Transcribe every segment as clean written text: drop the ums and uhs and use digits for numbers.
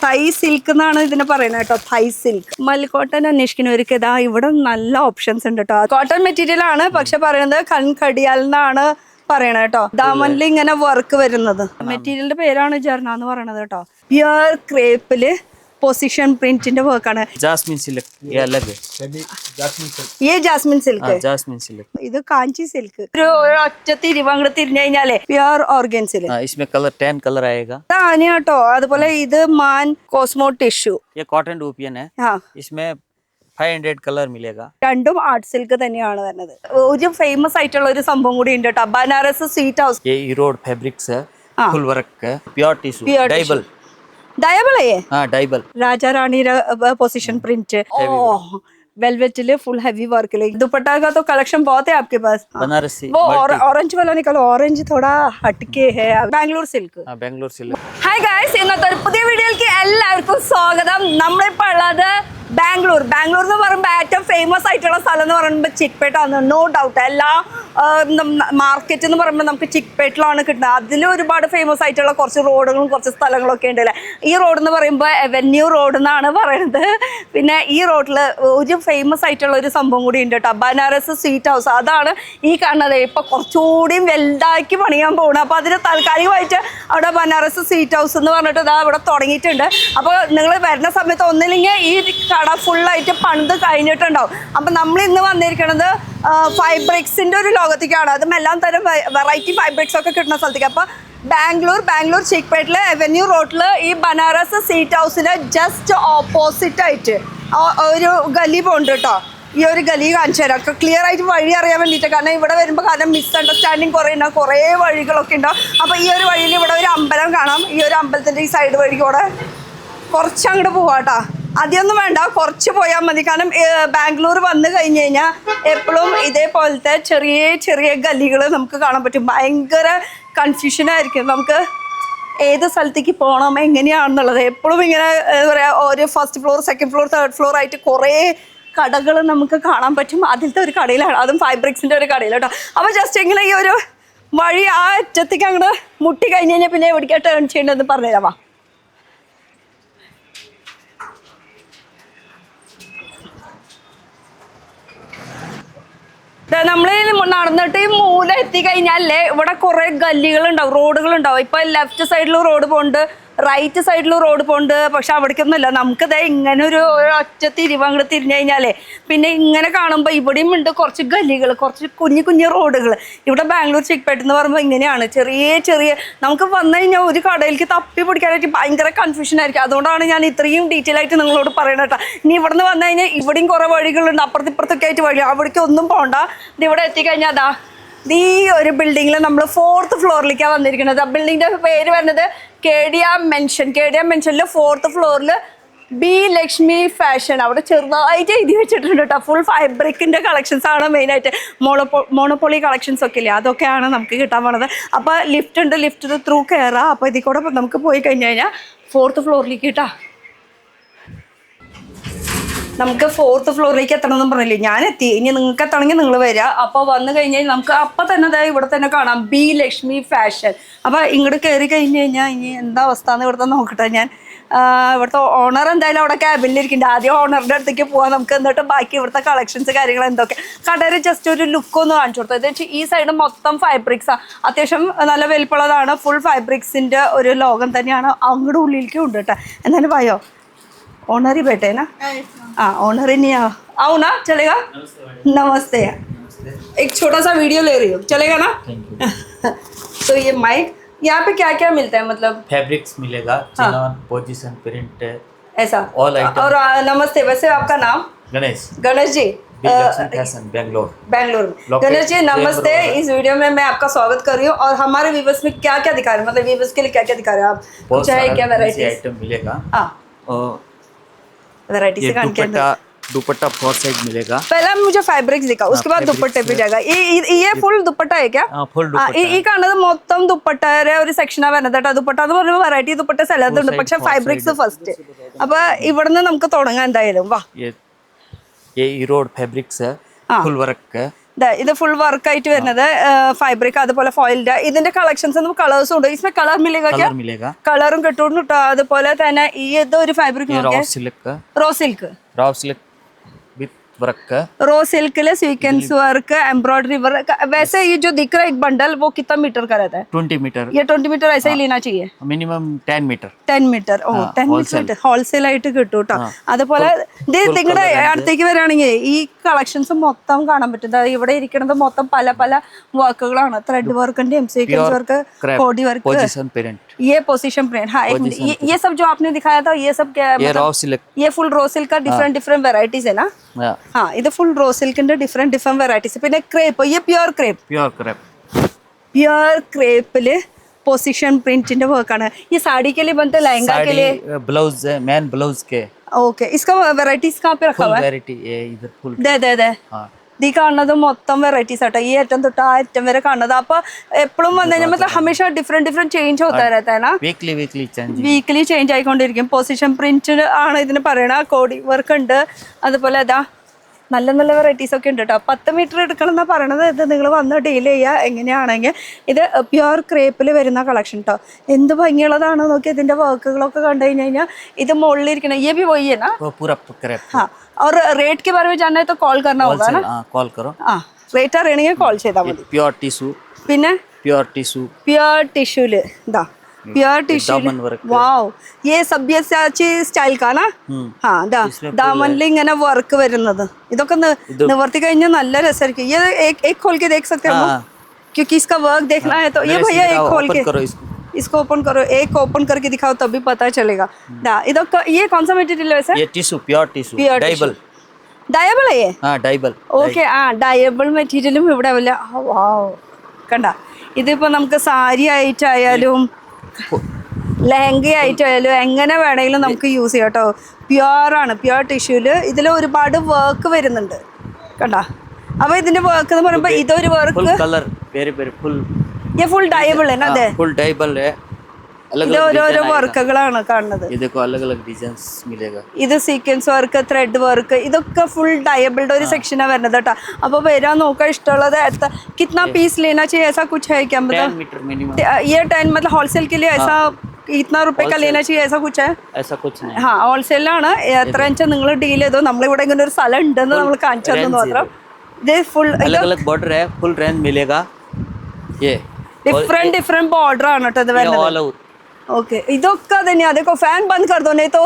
തൈ സിൽക്ക് എന്നാണ് ഇതിനെ പറയുന്നത് കേട്ടോ. തൈ സിൽക്ക് മൽക്കോട്ടൻ അന്വേഷിക്കുന്നവർക്ക് ഇതാ ഇവിടെ നല്ല ഓപ്ഷൻസ് ഉണ്ട് കേട്ടോ. കോട്ടൺ മെറ്റീരിയൽ ആണ്, പക്ഷെ പറയുന്നത് കൺകടിയാൽ എന്നാണ് പറയണത് കേട്ടോ. ദാമനിൽ ഇങ്ങനെ വർക്ക് വരുന്നത്. മെറ്റീരിയലിന്റെ പേരാണ് ജർണ എന്ന് പറയണത് കേട്ടോ. പ്യുർ ക്രേപ്പില് പൊസിഷൻ പ്രിന്റിന്റെ വർക്കാണ്. Jasmine silk jasmine silk, jasmine silk. ഇത് കാഞ്ചി സിൽക്ക്. ഒരു ഒറ്റ തിരിവ് അങ്ങോട്ട് തിരിഞ്ഞു കഴിഞ്ഞാലേ പ്യുർ ഓർഗൻസിൽ इसमें कलर 10 कलर आएगा. ആന കേട്ടോ. അതുപോലെ ഇത് മാൻ കോസ്മോ ടിഷ്യൂ. ये कॉटन डूपियन है. इसमें 500 कलर मिलेगा. രണ്ടും ആർട്ട് സിൽക്ക് തന്നെയാണ് വരുന്നത്. ഒരു ഫേമസ് ആയിട്ടുള്ള ഒരു സംഭവം കൂടി ഉണ്ട് കേട്ടോ, ബനാറസ് സ്വീറ്റ് ഹൗസ്. ये इरोड फैब्रिक्स है, फुल वर्क है, pure tissue, dyeable. Dyeable dyeable. राजा रानी position print. Velvet full heavy work. दुपट्टा का तो कलेक्शन बहुत है आपके पास. बनारसी वो ऑरेंज वाला निकालो. ऑरेंज थोड़ा हटके है. Bangalore silk. Bangalore silk. Hi guys, ഇന്നത്തെ ഒരു പുതിയ വീഡിയോയിലേക്ക് എല്ലാവർക്കും സ്വാഗതം. നമ്മളിപ്പോൾ ഉള്ളത് ബാംഗ്ലൂർ. ബാംഗ്ലൂർ എന്ന് പറയുമ്പോൾ ഏറ്റവും ഫേമസ് ആയിട്ടുള്ള സ്ഥലം എന്ന് പറയുമ്പോൾ ചിക്പേട്ടാണ്, നോ ഡൗട്ട്. എല്ലാ മാർക്കറ്റ് എന്ന് പറയുമ്പോൾ നമുക്ക് ചിക്പേട്ടിലാണ് കിട്ടുന്നത്. അതിൽ ഒരുപാട് ഫേമസ് ആയിട്ടുള്ള കുറച്ച് റോഡുകളും കുറച്ച് സ്ഥലങ്ങളൊക്കെ ഉണ്ട് അല്ലേ. ഈ റോഡ് എന്ന് പറയുമ്പോൾ അവന്യൂ റോഡ് എന്നാണ് പറയുന്നത്. പിന്നെ ഈ റോഡിൽ ഒരു ഫേമസ് ആയിട്ടുള്ള ഒരു സംഭവം കൂടി ഉണ്ട് കേട്ടോ, ബനാറസ് സ്വീറ്റ് ഹൗസ്. അതാണ് ഈ കാണുന്നത്. ഇപ്പോൾ കുറച്ചുകൂടിയും വലുതാക്കി പണിയാൻ പോകണം. അപ്പോൾ അതിന് താൽക്കാലികമായിട്ട് അവിടെ ബനാറസ് സ്വീറ്റ് ഹൗസ് എന്ന് പറഞ്ഞിട്ട് ഇതാ ഇവിടെ തുടങ്ങിയിട്ടുണ്ട്. അപ്പോൾ നിങ്ങൾ വരുന്ന സമയത്ത് ഒന്നില്ലെങ്കിൽ ഈ കട ഫുള്ളായിട്ട് പണിത് കഴിഞ്ഞിട്ടുണ്ടാവും. അപ്പം നമ്മൾ ഇന്ന് വന്നിരിക്കുന്നത് ഫൈബ്രിക്സിൻ്റെ ഒരു ലോകത്തേക്കാണ്. അതും എല്ലാം തരം വെറൈറ്റി ഫൈബ്രിക്സ് ഒക്കെ കിട്ടുന്ന സ്ഥലത്തേക്ക്. അപ്പോൾ ബാംഗ്ലൂർ ചിക്പേട്ടിൽ അവന്യൂ റോഡിൽ ഈ ബനാറസ് സ്വീറ്റ് ഹൗസിന് ജസ്റ്റ് ഓപ്പോസിറ്റ് ആയിട്ട് ഒരു ഗലി പോകുന്നുണ്ട് കേട്ടോ. ഈ ഒരു ഗലി കാണിച്ചു തരാം, ക്ലിയർ ആയിട്ട് വഴി അറിയാൻ വേണ്ടിയിട്ട്. കാരണം ഇവിടെ വരുമ്പോൾ കാരണം മിസ്അണ്ടർസ്റ്റാൻഡിങ് കുറേ വഴികളൊക്കെ ഉണ്ടാവും. അപ്പോൾ ഈ ഒരു വഴിയിൽ ഇവിടെ ഒരു അമ്പലം കാണാം. ഈ ഒരു അമ്പലത്തിൻ്റെ ഈ സൈഡ് വഴി കൂടെ കുറച്ച് അങ്ങോട്ട് പോവാം കേട്ടോ. അധികമൊന്നും വേണ്ട, കുറച്ച് പോയാൽ മതി. കാരണം ബാംഗ്ലൂർ വന്നു കഴിഞ്ഞ് കഴിഞ്ഞാൽ എപ്പോഴും ഇതേപോലത്തെ ചെറിയ ചെറിയ ഗല്ലികൾ നമുക്ക് കാണാൻ പറ്റും. ഭയങ്കര കൺഫ്യൂഷനായിരിക്കും നമുക്ക് ഏത് സ്ഥലത്തേക്ക് പോകണം എങ്ങനെയാണെന്നുള്ളത്. എപ്പോഴും ഇങ്ങനെ എന്താ പറയുക, ഒരു first floor second floor third floor ആയിട്ട് കുറേ കടകൾ നമുക്ക് കാണാൻ പറ്റും. അതിലത്തെ ഒരു കടയിലാണ്, അതും ഫൈബ്രിക്സിൻ്റെ ഒരു കടയിൽ കേട്ടോ. അപ്പോൾ ജസ്റ്റ് ഇങ്ങനെ ഈ ഒരു വഴി ആ അറ്റത്തേക്ക് അങ്ങോട്ട് മുട്ടി കഴിഞ്ഞ് കഴിഞ്ഞാൽ പിന്നെ എവിടേക്കാണ് ടേൺ ചെയ്യേണ്ടതെന്ന് പറഞ്ഞുതരാം. നമ്മൾ നടന്നിട്ട് ഈ മൂല എത്തിക്കഴിഞ്ഞാലേ ഇവിടെ കുറെ ഗല്ലികളുണ്ടാവും, റോഡുകളുണ്ടാവും. ഇപ്പൊ ലെഫ്റ്റ് സൈഡിൽ റോഡ് പോകുന്നുണ്ട്, റൈറ്റ് സൈഡിൽ റോഡ് പോകുന്നുണ്ട്. പക്ഷെ അവിടേക്കൊന്നുമില്ല. നമുക്കിത് ഇങ്ങനെ ഒരു ഒറ്റ തിരിവ് അങ്ങോട്ട് തിരിഞ്ഞു കഴിഞ്ഞാലേ പിന്നെ ഇങ്ങനെ കാണുമ്പോൾ ഇവിടെയും ഉണ്ട് കുറച്ച് ഗല്ലികൾ, കുറച്ച് കുഞ്ഞു കുഞ്ഞു റോഡുകൾ. ഇവിടെ ബാംഗ്ലൂർ ചിക്പേട്ട് എന്ന് പറയുമ്പോൾ ഇങ്ങനെയാണ്, ചെറിയ ചെറിയ. നമുക്ക് വന്നു കഴിഞ്ഞാൽ ഒരു കടയിലേക്ക് തപ്പി പിടിക്കാനായിട്ട് ഭയങ്കര കൺഫ്യൂഷൻ ആയിരിക്കും. അതുകൊണ്ടാണ് ഞാൻ ഇത്രയും ഡീറ്റെയിൽ ആയിട്ട് നിങ്ങളോട് പറയണ കേട്ടോ. ഇനി ഇവിടെ നിന്ന് വന്നു കഴിഞ്ഞാൽ ഇവിടെയും കുറേ വഴികളുണ്ട്, അപ്പുറത്തിപ്പുറത്തൊക്കെ ആയിട്ട് വഴി. അവിടേക്ക് ഒന്നും പോകണ്ട. ഇത് ഇവിടെ എത്തിക്കഴിഞ്ഞാൽ അതാ ഈ ഒരു ബിൽഡിങ്ങിൽ നമ്മൾ 4th ഫ്ലോറിലേക്കാണ് വന്നിരിക്കുന്നത്. ആ ബിൽഡിങ്ങിൻ്റെ പേര് വരുന്നത് കേഡിയ മെൻഷനിൽ 4th ഫ്ലോറിൽ ബി ലക്ഷ്മി ഫാഷൻ. അവിടെ ചെറുതായിട്ട് എഴുതി വെച്ചിട്ടുണ്ട് കേട്ടോ. ഫുൾ ഫൈബ്രിക്കിൻ്റെ കളക്ഷൻസ് ആണ് മെയിനായിട്ട്. മോണോപോളി കളക്ഷൻസ് ഒക്കെ ഇല്ലേ, അതൊക്കെയാണ് നമുക്ക് കിട്ടാൻ പോണത്. അപ്പോൾ ലിഫ്റ്റ് ഉണ്ട്, ലിഫ്റ്റ് ത്രൂ കയറാം. അപ്പോൾ ഇതിൽ കൂടെ നമുക്ക് പോയി കഴിഞ്ഞ് കഴിഞ്ഞാൽ 4th ഫ്ലോറിലേക്ക് കിട്ടാ. നമുക്ക് 4th ഫ്ലോറിലേക്ക് എത്തണമെന്നും പറഞ്ഞില്ലേ, ഞാൻ എത്തി. ഇനി നിങ്ങൾക്ക് എത്തണമെങ്കിൽ നിങ്ങൾ വരിക. അപ്പോൾ വന്നു കഴിഞ്ഞാൽ നമുക്ക് അപ്പം തന്നെ ഇവിടെ തന്നെ കാണാം ബി ലക്ഷ്മി ഫാഷൻ. അപ്പോൾ ഇങ്ങോട്ട് കയറി കഴിഞ്ഞ് കഴിഞ്ഞാൽ ഇനി എന്താ അവസ്ഥ എന്ന് ഇവിടുത്തെ നോക്കട്ടെ ഞാൻ. ഇവിടുത്തെ ഓണർ എന്തായാലും അവിടെ ക്യാബിനിലിരിക്കുന്നുണ്ട്. ആദ്യം ഓണറിൻ്റെ അടുത്തേക്ക് പോകാം നമുക്ക്. എന്നിട്ട് ബാക്കി ഇവിടുത്തെ കളക്ഷൻസ് കാര്യങ്ങൾ എന്തൊക്കെ കടയിൽ ജസ്റ്റ് ഒരു ലുക്കൊന്ന് കാണിച്ചു കൊടുത്തു. എന്ന് വെച്ചാൽ ഈ സൈഡ് മൊത്തം ഫൈബ്രിക്സാണ്, അത്യാവശ്യം നല്ല വലിപ്പമുള്ളതാണ്. ഫുൾ ഫൈബ്രിക്സിൻ്റെ ഒരു ലോകം തന്നെയാണ്. അങ്ങോട്ട് ഉള്ളിലേക്കും ഉണ്ട് കേട്ടോ. എന്നാലും ഭയോ ओनर ही बैठे ना? हाँ, ओनर ही नहीं आओ ना, चलेगा? नमस्ते। एक छोटा सा वीडियो ले रही हूँ, चलेगा ना? तो ये माइक यहाँ पे क्या क्या मिलता है, मतलब फैब्रिक्स मिलेगा, चिनॉन, पोजीशन प्रिंट, ऐसा ऑल आइटम। और नमस्ते, वैसे आपका नाम? गणेश जी, बैंगलोर। गणेश जी नमस्ते। इस वीडियो में मैं आपका स्वागत कर रही हूँ। और हमारे व्यूवर्स में क्या क्या दिखा रहे हैं, मतलब व्यूवर्स के लिए क्या क्या दिखा रहे हैं आप? बहुत चाहे क्या सारा वैरायटी आइटम मिलेगा। हाँ, वैरायटी से दुपट्टा 4 साइड मिलेगा। पहला मुझे फैब्रिक्स दिखा, उसके बाद दुपट्टे पे जाएगा. ये फुल दुपट्टा है क्या? ഫുൾ ഈ കാണുന്നത് മൊത്തം ദുപ്പട്ടയുടെ ഒരു സെക്ഷനാണ് വരുന്നത് കേട്ടോ. ദുപ്പട്ട എന്ന് പറയുമ്പോൾ വെറൈറ്റി ദുപ്പട്ട സ്ഥലത്തുണ്ട്, പക്ഷെ ഫൈബ്രിക്സ് ഫസ്റ്റ്. അപ്പൊ ഇവിടുന്ന് നമുക്ക് തുടങ്ങാം എന്തായാലും. വാ, ये इरोड फैब्रिक्स है, फुल वर्क है, ഇത് ഫുൾ വർക്ക് ആയിട്ട് വരുന്നത് ഫൈബ്രിക് അതുപോലെ ഫോയിലിന്റെ ഇതിന്റെ കളക്ഷൻസ് കളേഴ്സും ഉണ്ട് इसमें कलर मिलेगा क्या കളറും കിട്ടും കേട്ടോ അതുപോലെ തന്നെ ഈ ഇതൊരു fabric raw silk with work raw silk ले सीक्वेंस वर्क एम्ब्रॉयडरी वर्क वैसे ये जो दिख रहा है एक बंडल वो कितना मीटर का रहता है 20 मीटर ये 20 मीटर ऐसा ही लेना चाहिए मिनिमम 10 मीटर 10 मीटर ഓ 10 മീറ്റർ ഹോൾസെയിൽ ആയിട്ട് കിട്ടും കേട്ടോ അതുപോലെ നിങ്ങളുടെ അടുത്തേക്ക് വരികയാണെങ്കിൽ ഈ കളക്ഷൻസ് മൊത്തം കാണാൻ പറ്റും ഇവിടെ ഇരിക്കുന്നത് മൊത്തം പല പല വർക്കുകളാണ് ത്രെഡ് വർക്കിന്റെയും സീക്വൻസ് വർക്ക് കോഡി വർക്ക് पोजीशन प्रिंट ये पोजीशन प्रिंट हाँ एक मिनट ये सब जो आपने दिखाया था ये सब क्या ये रॉ सिल्क ये फुल रो सिल्क का डिफरेंट वेराइटीज है ना हाँ ഇത് ഫുൾ റോ സിൽക്കിന്റെ ഡിഫറെന്റ് വെറൈറ്റീസ് പിന്നെ ക്രേപ്പ് ये प्योर क्रेप पोजीशन प्रिंटिന്റെ വർക്കാണ് ये साड़ी के लिए बनते लहंगा के लिए ब्लाउज मैन ब्लाउज के ओके इसका वेराइटीज कहाँ पे रखा हुआ है वैरायटी ये इधर फुल दे ഈ കാണുന്നത് മൊത്തം വെറൈറ്റീസ് ആട്ടോ ഈ അറ്റം തൊട്ട് ആ അറ്റം വരെ കാണുന്നത് അപ്പൊ എപ്പോഴും വന്നു കഴിഞ്ഞാൽ मतलब हमेशा डिफरेंट चेंज होता रहता है ना വീക്ക്ലി ചേഞ്ച് ആയിക്കൊണ്ടിരിക്കും പൊസിഷൻ പ്രിന്റ് ആണ് ഇതിന് പറയണ കോഡി വർക്ക് ഉണ്ട് അതുപോലെ അതാ നല്ല നല്ല വെറൈറ്റീസ് ഒക്കെ ഉണ്ട് കേട്ടോ 10 മീറ്റർ എടുക്കണം എന്നാ പറയണത് ഇത് നിങ്ങൾ വന്ന് ഡീൽ ചെയ്യുക എങ്ങനെയാണെങ്കിൽ ഇത് പ്യുവർ ക്രേപ്പിൽ വരുന്ന കളക്ഷൻ കേട്ടോ എന്ത് ഭംഗിയുള്ളതാണോ നോക്കി ഇതിന്റെ വർക്കുകളൊക്കെ കണ്ടു കഴിഞ്ഞാൽ ഇത് മുകളിലിരിക്കണം ये भी वही है ना पूरा क्रेप हाँ और रेट के बारे में जानना है तो कॉल करना होगा ना कॉल करो റേറ്റ് അറിയണമെങ്കിൽ കോൾ ചെയ്താൽ മതി प्योर टिश्यू പിന്നെ प्योर टिश्यू ഇതാ प्योर टिश्यू वाओ ये सब्यसाची स्टाइल का ना हाँ दामनिൽ ഇങ്ങനെ വർക്ക് വരുന്നത് ഇതൊക്കെ നിവർത്തി കഴിഞ്ഞാൽ നല്ല രസമായിരിക്കും ये एक खोल के देख सकते हो क्योंकि इसका वर्क देखना है तो ये भैया एक खोल के इसको ओपन करो एक ओपन करके दिखाओ तभी पता चलेगा इधर ये कौन सा मटेरियल है वैसे ये टिश्यू प्योर टिश्यू ഡയബിൾ है ये ഡയബിൾ ഓക്കെ ആ ഡയബിൾ മെറ്റീരിയലും ഇവിടെ വല്ല വാവ് കണ്ട ഇതിപ്പോ നമുക്ക് സാരി ആയിട്ടായാലും ലഹങ്ക ആയിട്ടായാലും എങ്ങനെ വേണമെങ്കിലും നമുക്ക് യൂസ് ചെയ്യാം കേട്ടോ പ്യുവർ ആണ് പ്യുവർ ടിഷ്യൂല് ഇതിൽ ഒരുപാട് വർക്ക് വരുന്നുണ്ട് കണ്ട അപ്പൊ ഇതിന്റെ വർക്ക് എന്ന് പറയുമ്പോ ഇതൊരു വർക്ക് ഫുൾ ഡയബിൾ है ना അതെ फुल डबल है ഇത് ഓരോരോ വർക്കുകളാണ് കാണുന്നത് ഇത് സീക്വൻസ് വർക്ക് ത്രെഡ് വർക്ക് ഇതൊക്കെ ഫുൾ ഡയബിളുടെ ഒരു സെക്ഷനാ വരുന്നത് കേട്ടോ അപ്പൊ വരാൻ നോക്കാൻ ഇഷ്ടമുള്ളത് कितना पीस लेना चाहिए ऐसा कुछ है क्या मतलब ये 10 मतलब होलसेल के लिए ऐसा इतना रुपए का लेना चाहिए ऐसा कुछ है ऐसा कुछ नहीं हाँ ഹോൾസെയിലാണ് എത്ര വെച്ചാൽ നിങ്ങൾ ഡീൽ ചെയ്തോ നമ്മളിവിടെ ഇങ്ങനെ ഒരു സ്ഥലം ഉണ്ടെന്ന് നമ്മൾ കാണിച്ചു തന്നു മാത്രം ഇത് ഫുൾ अलग बॉर्डर है फुल रेंज मिलेगा ये डिफरेंट बॉर्डर ആണ് കേട്ടോ ഇത് വരുന്നത് ओके ഇതൊക്കെ തന്നെയാ देखो फैन बंद कर दो नहीं तो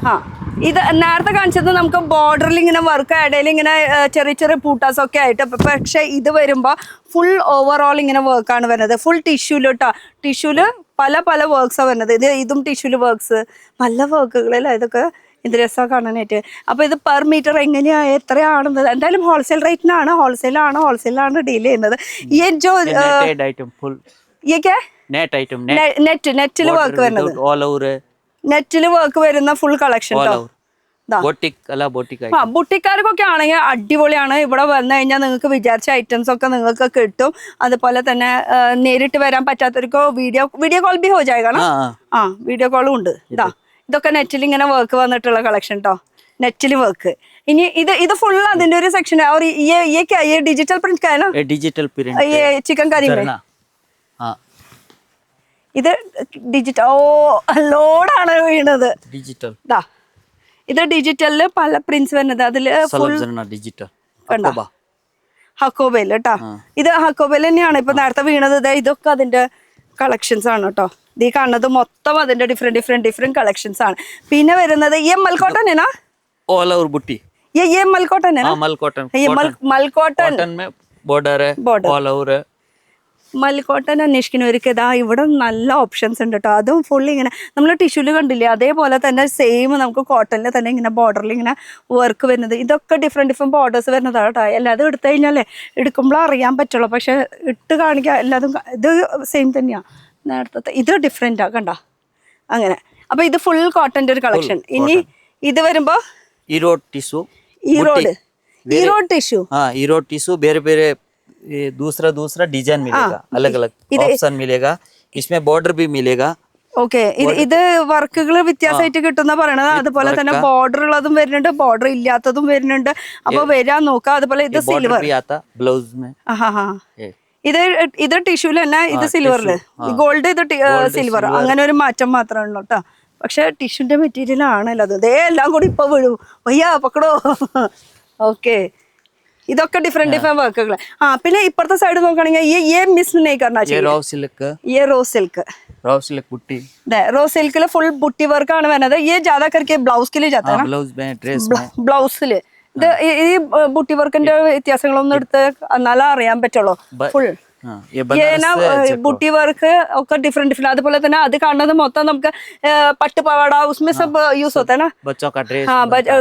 हाँ ഇത് നേരത്തെ കാണിച്ചത് നമുക്ക് ബോർഡറിൽ ഇങ്ങനെ വർക്ക് ഇടയിൽ ഇങ്ങനെ ചെറിയ ചെറിയ പൂട്ടാസ് ഒക്കെ ആയിട്ട് പക്ഷെ ഇത് വരുമ്പോൾ ഫുൾ ഓവറോൾ ഇങ്ങനെ വർക്കാണ് വരുന്നത് ഫുൾ ടിഷ്യൂല് കേട്ടോ ടിഷ്യൂല് പല പല വർക്ക്സാണ് വരുന്നത് ഇതും ടിഷ്യൂല് വർക്ക്സ് നല്ല വർക്കുകളല്ല ഇതൊക്കെ ഇത് രസമാണ് കാണാനായിട്ട് അപ്പോൾ ഇത് പെർ മീറ്റർ എങ്ങനെയാണ് എത്രയാണെന്നത് എന്തായാലും ഹോൾസെയിൽ റേറ്റിനാണ് ഹോൾസെയിലാണ് ഡീൽ ചെയ്യുന്നത് ഈ ജോ ये क्या നെറ്റിൽ വർക്ക് വരുന്നത് നെറ്റിൽ വർക്ക് വരുന്ന ഫുൾ കളക്ഷൻ ബുട്ടിക്കാർക്കൊക്കെ ആണെങ്കിൽ അടിപൊളിയാണ് ഇവിടെ വന്നു കഴിഞ്ഞാൽ നിങ്ങൾക്ക് വിചാരിച്ച ഐറ്റംസ് ഒക്കെ നിങ്ങൾക്ക് കിട്ടും അതുപോലെ തന്നെ നേരിട്ട് വരാൻ പറ്റാത്തവർക്ക് വീഡിയോ കോൾ ബി ഹോ ജായേഗാ ആ വീഡിയോ കോളും ഉണ്ട് ഇതൊക്കെ നെറ്റിൽ ഇങ്ങനെ വർക്ക് വന്നിട്ടുള്ള കളക്ഷൻ കേട്ടോ നെറ്റിൽ വർക്ക് ഇനി ഇത് ഫുൾ അതിന്റെ ഒരു സെക്ഷൻ और ये डिजिटल प्रिंट का है ना डिजिटल प्रिंट ये चिकन करी में ഇത് ഡിജിറ്റൽ ലോഡാണ് വീണത് ഡിജിറ്റൽ ഇത് ഡിജിറ്റലില് പല പ്രിന്റ്സ് വരുന്നത് അതില് ഫുൾ ഡിജിറ്റൽ ഹക്കോബയിൽ കേട്ടോ ഇത് ഹക്കോബയിൽ തന്നെയാണ് ഇപ്പൊ നേരത്തെ വീണത് ഇതൊക്കെ അതിന്റെ കളക്ഷൻസ് ആണ് കേട്ടോ ഈ കാണുന്നത് മൊത്തം അതിന്റെ ഡിഫറെന്റ് കളക്ഷൻസ് ആണ് പിന്നെ വരുന്നത് ഈ മൽക്കോട്ടൻ है ना ऑल ओवर बुट्टी ये मलकोटन है ना मलकोटन में बॉर्डर है ऑल ओवर മൽക്കോട്ടൻ അന്വേഷിക്കുന്നവർക്ക് ഇതാ ഇവിടെ നല്ല ഓപ്ഷൻസ് ഉണ്ട് കേട്ടോ അതും ഫുള്ളി ഇങ്ങനെ നമ്മൾ ടിഷ്യൂല് കണ്ടില്ലേ അതേപോലെ തന്നെ സെയിം നമുക്ക് കോട്ടണിൽ തന്നെ ഇങ്ങനെ ബോർഡറിൽ ഇങ്ങനെ വർക്ക് വരുന്നത് ഇതൊക്കെ ഡിഫറെന്റ് ബോർഡേഴ്സ് വരുന്നതാണ് കേട്ടോ എല്ലാതും എടുത്തു കഴിഞ്ഞാലേ എടുക്കുമ്പോൾ അറിയാൻ പറ്റുള്ളൂ പക്ഷെ ഇട്ട് കാണിക്കുക എല്ലാതും ഇത് സെയിം തന്നെയാണ് നേരത്തെ ഇത് ഡിഫറെൻറ്റാണ് കണ്ട അങ്ങനെ അപ്പോൾ ഇത് ഫുൾ കോട്ടൻ്റെ ഒരു കളക്ഷൻ ഇനി ഇത് വരുമ്പോൾ ഈറോഡ് ടിഷ്യൂ ಬೇರೆ ಬೇರೆ दूसरा डिजाइन मिलेगा अलग अलग ऑप्शन मिलेगा इसमें बॉर्डर भी मिलेगा ഓക്കെ, ഇത് വർക്കുകൾ വ്യത്യാസമായിട്ട് കിട്ടുന്ന പറയണത്. അതുപോലെ തന്നെ ബോർഡർ ഉള്ളതും വരുന്നുണ്ട്, ബോർഡർ ഇല്ലാത്തതും വരുന്നുണ്ട്. അപ്പൊ വരാൻ നോക്കാം. അതുപോലെ ഇത് സിൽവർ, ഇത് ടിഷ്യൂല് തന്നെ, ഇത് സിൽവറില്, ഗോൾഡ്, ഇത് സിൽവർ, അങ്ങനെ ഒരു മാറ്റം മാത്രമേ ഉള്ളൂ കേട്ടോ. പക്ഷെ ടിഷ്യൂന്റെ മെറ്റീരിയൽ ആണല്ലോ അത്. ഇതേ എല്ലാം കൂടി ഇപ്പൊ വീഴും. വയ്യാ പക്കടോ. ഓക്കെ, ഇതൊക്കെ ഡിഫറെന്റ് വർക്കുകൾ. പിന്നെ ഇപ്പുറത്തെ സൈഡ് നോക്കുകയാണെങ്കിൽ ये मिस नहीं करना चाहिए. ये रो सिल्क बुट्टी, रो सिल्क फुल बुट्टी वर्क ആണ് വരുന്നത്. ये ज्यादा करके ब्लाउज के लिए जाता है ना, ബ്ലൗസില്. ഇത് ഈ ബുട്ടി വർക്കിന്റെ വ്യത്യാസങ്ങളൊന്നും എടുത്ത് എന്നാലേ അറിയാൻ പറ്റുള്ളൂ. ഫുൾ ബുട്ടി വർക്ക് ഒക്കെ ഡിഫറെന്റ് ഡിഫറെന്റ്. അതുപോലെ തന്നെ അത് കാണുന്നത് മൊത്തം നമുക്ക് പട്ടുപാവാട, ഉസ്മേ സബ് യൂസ് होता है ना.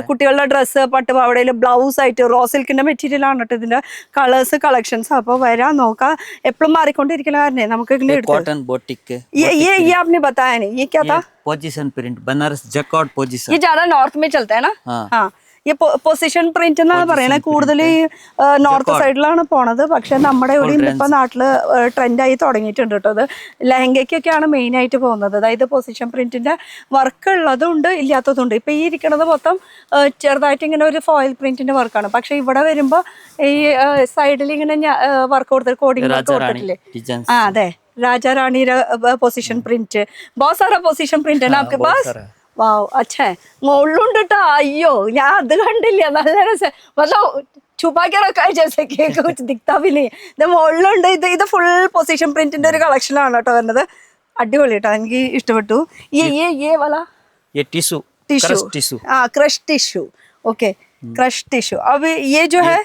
കുട്ടികളുടെ ഡ്രസ്സ്, പട്ടുപാവാടയില് ബ്ലൗസ് ആയിട്ട് റോ സിൽക്കിന്റെ മെറ്റീരിയൽ ആണ് കേട്ടോ ഇതിന്റെ കളേഴ്സ് കളക്ഷൻസ്. അപ്പൊ വരാൻ നോക്കാം. എപ്പോഴും മാറിക്കൊണ്ടിരിക്കുന്ന കാരണേ നമുക്ക് ഇങ്ങനെ ये आपने बताया नहीं, ये क्या था? Position print, Banaras jacquard position. ये ज्यादा नॉर्थ में चलता है ना. हाँ, ഈ പൊസിഷൻ പ്രിന്റ് എന്നാണ് പറയണത്. കൂടുതൽ ഈ നോർത്ത് സൈഡിലാണ് പോണത്. പക്ഷെ നമ്മുടെ ഇവിടെയും ഇപ്പൊ നാട്ടില് ട്രെൻഡായി തുടങ്ങിയിട്ടുണ്ട് കേട്ടോ. അത് ലെഹങ്കയ്ക്കൊക്കെയാണ് മെയിൻ ആയിട്ട് പോകുന്നത്. അതായത് പൊസിഷൻ പ്രിന്റിന്റെ വർക്ക് ഉള്ളതും ഉണ്ട്, ഇല്ലാത്തതും ഉണ്ട്. ഇപ്പൊ ഈ ഇരിക്കണത് മൊത്തം ചെറുതായിട്ട് ഇങ്ങനെ ഒരു ഫോയിൽ പ്രിന്റിന്റെ വർക്കാണ്. പക്ഷെ ഇവിടെ വരുമ്പോ ഈ സൈഡിൽ ഇങ്ങനെ വർക്ക് കൊടുത്തിട്ട് കോഡിംഗ് വർക്ക് കൊടുത്തിട്ടില്ലേ? അതെ, രാജാ റാണിയുടെ പൊസിഷൻ പ്രിന്റ്. बहुत सारा पोजिशन प्रिंट है ना आपके पास? वाओ, अच्छा है. മുള്ളുണ്ട് കേട്ടോ. അയ്യോ, ഞാൻ അത് കണ്ടില്ല. നല്ല രസം. छुपा के रखा है जैसे कि कुछ दिखता भी नहीं. ഇത് മുള്ളുണ്ട്. ഇത് ഫുൾ പൊസിഷൻ പ്രിന്റിന്റെ ഒരു കളക്ഷനാണ് കേട്ടോ വരുന്നത്. അടിപൊളി കേട്ടോ, എനിക്ക് ഇഷ്ടപ്പെട്ടു. ये वाला tissue, crush tissue. Okay, crush tissue. अब ये जो है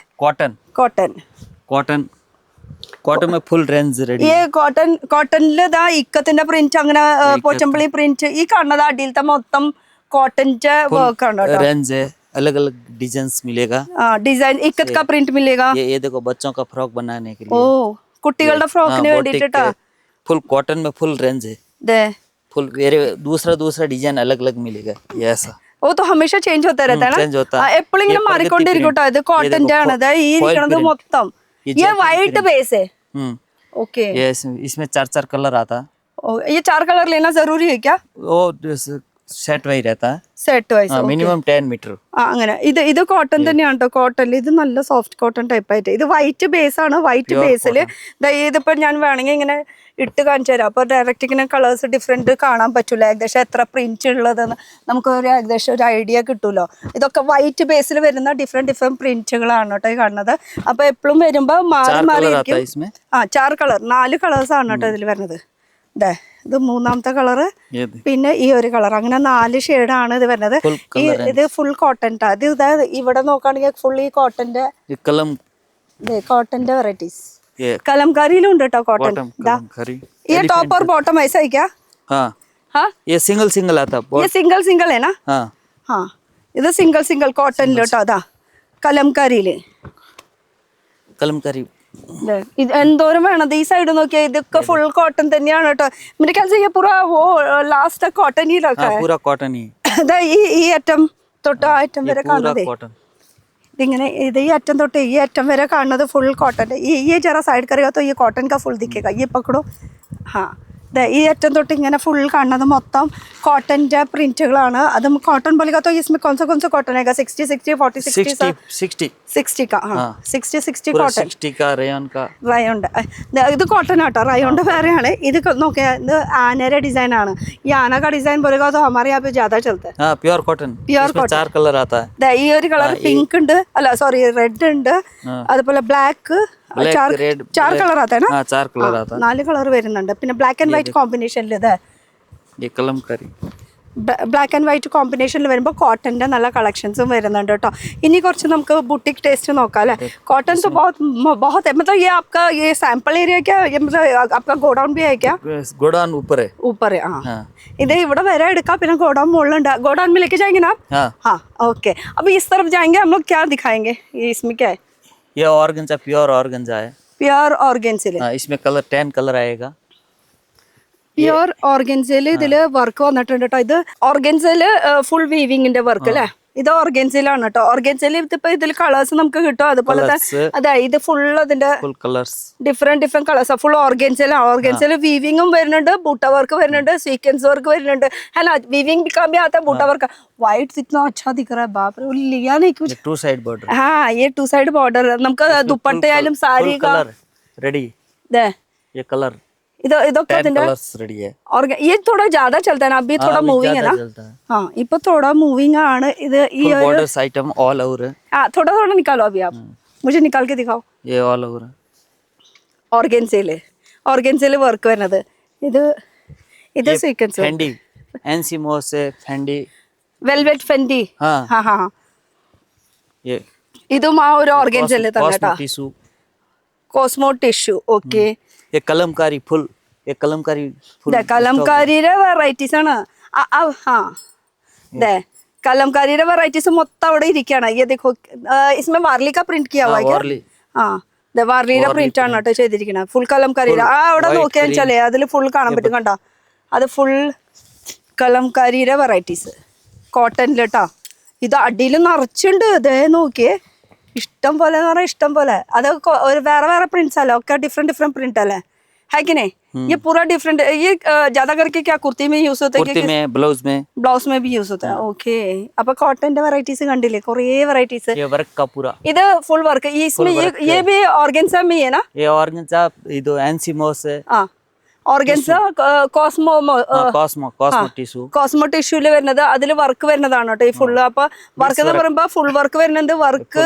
कॉटन में फुल रेंज रेडी. ये കോട്ടണില് ദാ ഇക്കത്തിന്റെ പ്രിന്റ്, അങ്ങനെ പോച്ചമ്പള്ളി പ്രിന്റ്. ഈ കാണുന്നത് അടിയിലത്തെ മൊത്തം കോട്ടന്റെ വർക്ക് ആണ് കേട്ടോ. रेंज है, अलग अलग डिजाइन मिलेगा. डिजाइन इक्कत का प्रिंट मिलेगा. ये देखो बच्चों का फ्रॉक बनाने के लिए. ओ, കുട്ടികളുടെ ഫ്രോക്കിന് വേണ്ടിട്ടാ. फुल कॉटन में फुल रेंज है. दे फुल दूसरा डिजाइन अलग अलग मिलेगा. ये ऐसा वो तो हमेशा चेंज होता रहता है ना. എപ്പോഴും ഇങ്ങനെ മാറിക്കൊണ്ടിരിക്കും കേട്ടോ. ഇത് കോട്ടന്റെ ആണ്. ഈ ഇരിക്കണത് മൊത്തം ये वाइट बेस है. ओके, ये इसमें 4 कलर आता है. ये 4 कलर लेना जरूरी है क्या? वो सेट वाइज रहता है. Set wise minimum 10 meter. അങ്ങനെ. ഇത് കോട്ടൺ തന്നെയാണ് കേട്ടോ. കോട്ടണിൽ ഇത് നല്ല സോഫ്റ്റ് കോട്ടൺ ടൈപ്പ് ആയിട്ട്. ഇത് വൈറ്റ് ബേസ് ആണ്. വൈറ്റ് ബേസിൽ ഇതിപ്പോ ഞാൻ വേണമെങ്കിൽ ഇങ്ങനെ ഇട്ട് കാണിച്ചു തരാം. അപ്പൊ ഡയറക്റ്റ് ഇങ്ങനെ കളേഴ്സ് ഡിഫറെന്റ് കാണാൻ പറ്റൂല. ഏകദേശം എത്ര പ്രിന്റ് ഉള്ളതെന്ന് നമുക്ക് ഒരു ഏകദേശം ഒരു ഐഡിയ കിട്ടൂലോ. ഇതൊക്കെ വൈറ്റ് ബേസിൽ വരുന്ന ഡിഫറെന്റ് പ്രിന്റുകളാണ് കേട്ടോ ഈ കാണുന്നത്. അപ്പൊ എപ്പോഴും വരുമ്പോ മാറി മാറി ഇരിക്കും. 4 കളർ, 4 കളേഴ്സ് ആണ് കേട്ടോ ഇതിൽ വരുന്നത്. ഇത് മൂന്നാമത്തെ കളറ്, പിന്നെ ഈ ഒരു കളർ, അങ്ങനെ 4 ഷെയ്ഡാണ് ഇത് വരുന്നത്. ഇത് ഫുൾ കോട്ടൺ. ഇത് ഇവിടെ നോക്കുകയാണെങ്കിൽ ഫുൾ ഈ കോട്ടന്റെ വെറൈറ്റീസ് कलमकारी लूं डटा कॉटन दा ये टॉप और बॉटम ऐसा ही क्या? हाँ हाँ, ये सिंगल आता है. ये सिंगल है ना. हाँ हाँ, इधर सिंगल कॉटन लोटा दा कलमकारी ഇത് എന്തോരം വേണത്. ഈ സൈഡ് നോക്കിയാൽ ഇതൊക്കെ ഫുൾ കോട്ടൺ തന്നെയാണ് കേട്ടോ. मेरे ख्याल से ये पूरा वो लास्ट कॉटन ही रखा है. पूरा कॉटन ही. ഈ അറ്റം തൊട്ട് ആ അറ്റം വരെ കാണുന്നത് ഇതിങ്ങനെ. ഇത് ഈ അറ്റം തൊട്ട് ഈ അറ്റം വരെ കാണുന്നത് ഫുൾ കോട്ടൺ. ये जरा साइड करेगा तो ये कॉटन का फुल दिखेगा. ये पकड़ो. हाँ, ഈ അറ്റം തൊട്ട് ഇങ്ങനെ ഫുൾ കാണുന്നത് മൊത്തം കോട്ടന്റെ പ്രിന്റുകളാണ്. അത് കോട്ടൺ बोलेगा तो इसमें कौन सा कॉटन है? 60 40 60 का. हाँ, 60 कॉटन. 60 का रेयन का. ഇത് കോട്ടൺ ആട്ടോ. റയോണ്ട് വേറെയാണ്. ഇത് നോക്കിയാൽ ഇത് ആനയുടെ ഡിസൈൻ ആണ്. ഈ ആന का डिजाइन बोलेगा तो हमारे यहाँ पे ज्यादा चलता है. हाँ, प्योर कॉटन. 4 कलर आता है. ഈ ഒരു കളർ പിങ്ക് ഉണ്ട്, അല്ല സോറി റെഡ് ഉണ്ട്, അതുപോലെ ബ്ലാക്ക്, 4 കളർ आता है ना. हाँ, 4 कलर आता है. 4 കളർ വരുന്നുണ്ട്. പിന്നെ ബ്ലാക്ക് ആൻഡ് വൈറ്റ് കോമ്പിനേഷനിൽ ഇത് ബ്ലാക്ക് ആൻഡ് വൈറ്റ് കോമ്പിനേഷനിൽ വരുമ്പോൾ കോട്ടന്റെ നല്ല കളക്ഷൻസും വരുന്നുണ്ട് കേട്ടോ. ഇനി കുറച്ച് നമുക്ക് ബുട്ടിക് ടേസ്റ്റ് നോക്കാം അല്ലേ. कॉटन तो बहुत है. मतलब ये आपका ये सैंपल एरिया क्या? ये मतलब आपका गोडाउन भी है क्या? गोडाउन ऊपर है. हाँ, ഇത് ഇവിടെ വരെ എടുക്കാം. പിന്നെ गोडाउन മുകളിലുണ്ട്. गोडाउन में लेके जाएंगे ना आप? हाँ, ओके. अब इस तरफ जाएंगे हम लोग. क्या दिखाएंगे? इसमें क्या है? ये ऑर्गेन्जा, प्योर ऑर्गेन्जा है. Pure organza. इसमें कलर 10 कलर आएगा. പ്യുർ ഓർഗൻസയില് ഇതില് വർക്ക് വന്നിട്ടുണ്ട് കേട്ടോ. ഇത് ഓർഗൻസയില് ഫുൾ വീവിങ്ങിന്റെ വർക്ക് അല്ലേ. ഇത് ഓർഗൻസിലാണ് കേട്ടോ. ഓർഗൻസിൽ ഇതിപ്പോ ഇതിൽ കളേഴ്സ് നമുക്ക് കിട്ടും. അതുപോലെ അതെ ഇത് ഫുൾ അതിന്റെ ഡിഫറെന്റ് കളേഴ്സ് ഫുൾ ഓർഗൻസിലാണ്. ഓർഗൻസിൽ വീവിങ്ങും വരുന്നുണ്ട്, ബൂട്ട വർക്ക് വരുന്നുണ്ട്, സീക്വൻസ് വർക്ക് വരുന്നുണ്ട്. है ना, वीविंग भी काम भी आता है, बूटा वर्क. वाइट इतना अच्छा दिख रहा है, बाप रे, वो लिया नहीं कुछ. 2 साइड बॉर्डर. हाँ ये 2 साइड बॉर्डर നമുക്ക് ദുപ്പട്ട ആയാലും സാരി का रेडी. दे ये कलर इधोके അതിന്റെ कलर्स रेडी है. और ये थोड़ा ज्यादा चलता है ना, अभी थोड़ा मूविंग है ना. हाँ इപ്പൊ थोड़ा मूविंग ആണ് ഇത്. ഈ बॉर्डर्स आइटम ऑल ओवर. हाँ थोड़ा थोड़ा निकालो अभी आप, मुझे निकाल के दिखाओ. ये ऑल ओवर ഓർഗൻസയിൽ വർക്ക് വരുന്നത്. ഇത് സീക്വൻസ് फेंडी एनसीमो से फेंडी വെൽവെറ്റ് ഫെൻഡി. हाँ ये ഇതും ആ ഒരു ഓർഗൻസയിൽ തന്നെ കേട്ടോ. Tissue Cosmo tissue. ഓക്കെ. ये कलमकारी फुल. ये कलमकारी फुल. കലംകാരിയുടെ വെറൈറ്റീസ് ആണ്. हाँ दे कलमकारी वेराइटीज मत इरिकान. ये देखो इसमें वार्ली का प्रिंट किया हुआ है क्या? हाँ വാർലിയുടെ പ്രിന്റ് ആണ് കേട്ടോ ചെയ്തിരിക്കുന്നത്. ഫുൾ കലംകാരി. അവിടെ നോക്കിയാൽ ചലേ അതിൽ ഫുൾ കാണാൻ പറ്റും കണ്ടോ. അത് ഫുൾ കലംകാരിയുടെ വെറൈറ്റീസ് കോട്ടണിൽ കേട്ടോ. ഇത് അടിയിൽ നിറച്ചുണ്ട്. ഇതേ നോക്കിയേ, ഇഷ്ടം പോലെ എന്ന് പറഞ്ഞാൽ ഇഷ്ടം പോലെ. അത് ഒരു വേറെ പ്രിന്റ്സ് അല്ലേ, ഒക്കെ ഡിഫറെന്റ് പ്രിന്റ് അല്ലേ, है कि नहीं? ये पूरा डिफरेंट. ये ज्यादा करके क्या कुर्ती में यूज होता है? कुर्ती में, ब्लाउज में भी यूज होता है. ओके. अब कॉटन के वैरायटीज കണ്ടില്ലേ, കുറേ വെറൈറ്റീസ്. ये वर्क का पूरा. ഇത് ഫുൾ വർക്ക്. इसमें ये भी ऑर्गेन्जा में है ना? ये ऑर्गेन्जा ಇದು एनसीमो से. हां ഓർഗൻസ കോസ്മോ ടിഷ്യൂ. കോസ്മോ ടിഷ്യൂല് വരുന്നത് അതിൽ വർക്ക് വരുന്നതാണ് കേട്ടോ ഈ ഫുള്ള്. അപ്പൊ വർക്ക് എന്ന് പറയുമ്പോ ഫുൾ വർക്ക് വരുന്നുണ്ട്. Work